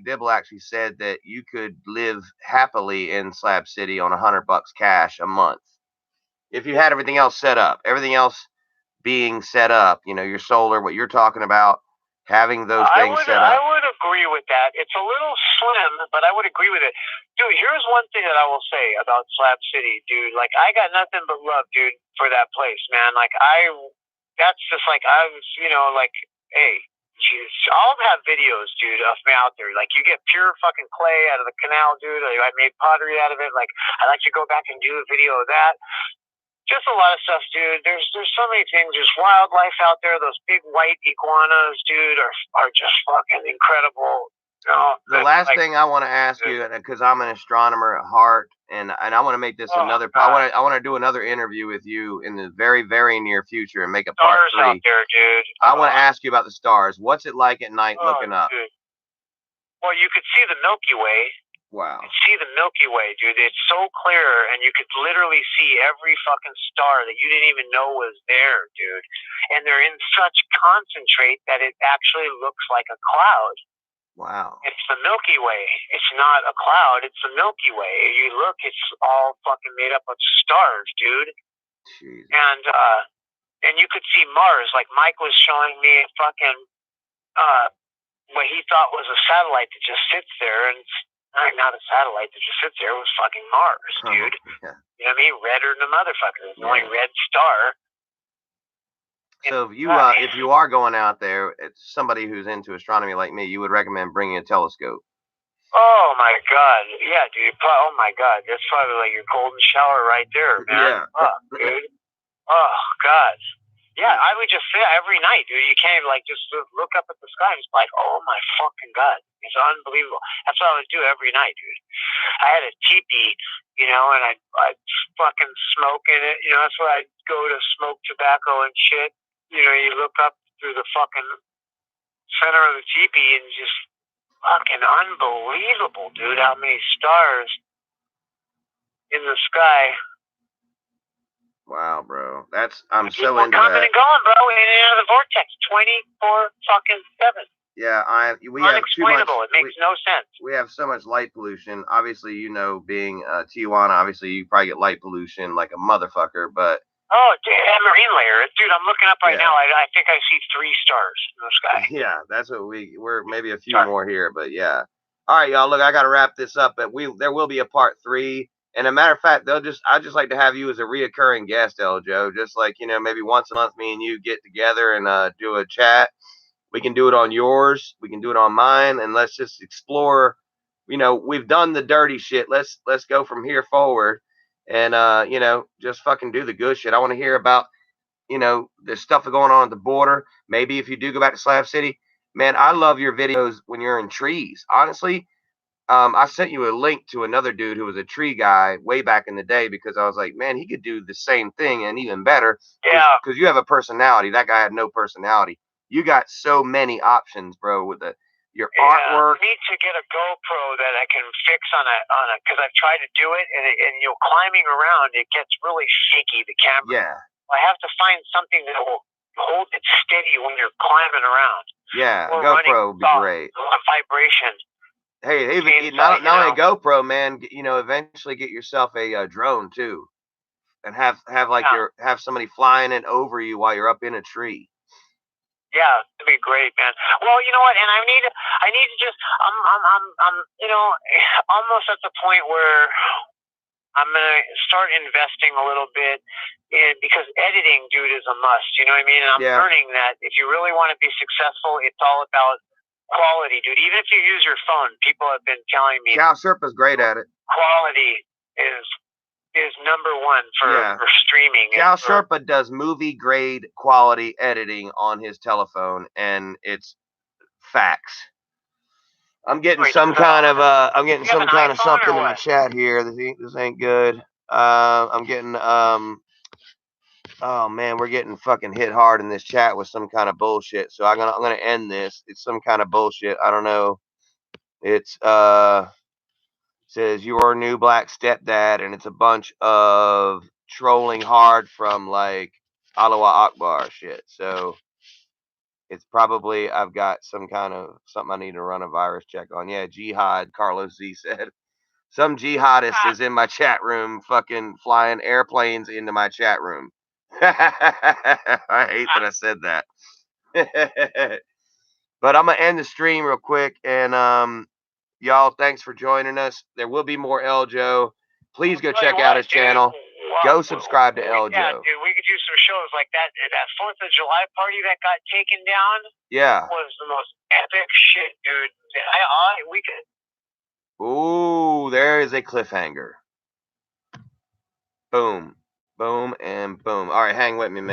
Dibble actually said that you could live happily in Slab City on $100 cash a month if you had everything else set up. Everything else being set up. Your solar, what you're talking about, having those things set up. I would agree with that. It's a little slim, but I would agree with it. Dude, here's one thing that I will say about Slab City, dude. Like, I got nothing but love, dude, for that place, man. Like, that's just like, I was, like, hey, geez, I'll have videos, dude, of me out there. Like, you get pure fucking clay out of the canal, dude. Like, I made pottery out of it. Like, I like to go back and do a video of that. Just a lot of stuff, dude. There's so many things. There's wildlife out there. Those big white iguanas, dude, are just fucking incredible. The last thing I want to ask you, because I'm an astronomer at heart, and I want to make this another. I want to do another interview with you in the very, very near future and make a part 3. Stars out there, dude. I want to ask you about the stars. What's it like at night looking up? Dude. Well, you could see the Milky Way. Wow. You could see the Milky Way, dude. It's so clear, and you could literally see every fucking star that you didn't even know was there, dude. And they're in such concentrate that it actually looks like a cloud. Wow. It's the Milky Way. It's not a cloud. It's the Milky Way. You look, it's all fucking made up of stars, dude. Jeez. And you could see Mars. Like, Mike was showing me fucking what he thought was a satellite that just sits there, and not a satellite that just sits there. It was fucking Mars, dude. Yeah. You know what I mean? Redder than a motherfucker. It's the only red star. So if you are going out there, it's somebody who's into astronomy like me, you would recommend bringing a telescope. Oh my God, yeah, dude. Oh my God, that's probably like your golden shower right there, man. Yeah. Dude. Oh God. Yeah, I would just say every night, dude. You can't even just look up at the sky and just like, oh my fucking God, it's unbelievable. That's what I would do every night, dude. I had a teepee, and I'd fucking smoke in it. That's where I'd go to smoke tobacco and shit. You look up through the fucking center of the teepee and just fucking unbelievable, dude. How many stars in the sky? Wow, bro. I'm so into that. We're coming and going, bro. In and out of the vortex, 24/7. Yeah, we unexplainable. have too much. It makes no sense. We have so much light pollution. Obviously, being Tijuana, obviously you probably get light pollution like a motherfucker. But dude, that marine layer, dude. I'm looking up right now. I think I see 3 stars in the sky. Yeah, that's what we're maybe a few more here, but yeah. All right, y'all. Look, I got to wrap this up, but there will be a part 3. And a matter of fact, I'd just like to have you as a reoccurring guest, Eljo. Just like, maybe once a month, me and you get together and do a chat. We can do it on yours. We can do it on mine. And let's just explore, we've done the dirty shit. Let's go from here forward and, just fucking do the good shit. I want to hear about, the stuff going on at the border. Maybe if you do go back to Slab City, man, I love your videos when you're in trees. Honestly, I sent you a link to another dude who was a tree guy way back in the day because I was like, man, he could do the same thing and even better. Yeah. Because you have a personality. That guy had no personality. You got so many options, bro, with your artwork. I need to get a GoPro that I can fix on a because I've tried to do it and climbing around it gets really shaky, the camera. Yeah. I have to find something that will hold it steady when you're climbing around. Yeah, GoPro would be great. A vibration. Hey, not only a GoPro, man. Eventually get yourself a drone too, and have somebody flying it over you while you're up in a tree. Yeah, that'd be great, man. Well, you know what? And I need to just I'm almost at the point where I'm gonna start investing a little bit in because editing, dude, is a must. You know what I mean? And I'm learning that if you really want to be successful, it's all about quality, dude. Even if you use your phone, people have been telling me Cal Sherpa's great at it. Quality is number 1 for streaming. Cal Sherpa does movie grade quality editing on his telephone, and it's facts. I'm getting some kind of something in the chat here. This ain't good. I'm getting oh man, we're getting fucking hit hard in this chat with some kind of bullshit. So I'm gonna end this. It's some kind of bullshit. I don't know. It's says your new black stepdad, and it's a bunch of trolling hard from like Allahu Akbar shit. So it's probably I've got something I need to run a virus check on. Yeah, jihad. Carlos Z said some jihadist is in my chat room, fucking flying airplanes into my chat room. I hate that I said that. But I'm gonna end the stream real quick, and y'all, thanks for joining us. There will be more Eljo. Please go check out his channel. Go subscribe to Eljo. Yeah, dude, we could do some shows like that. That 4th of July party that got taken down. Yeah. Was the most epic shit, dude. We could. Ooh, there is a cliffhanger. Boom, boom, and boom. All right, hang with me, man.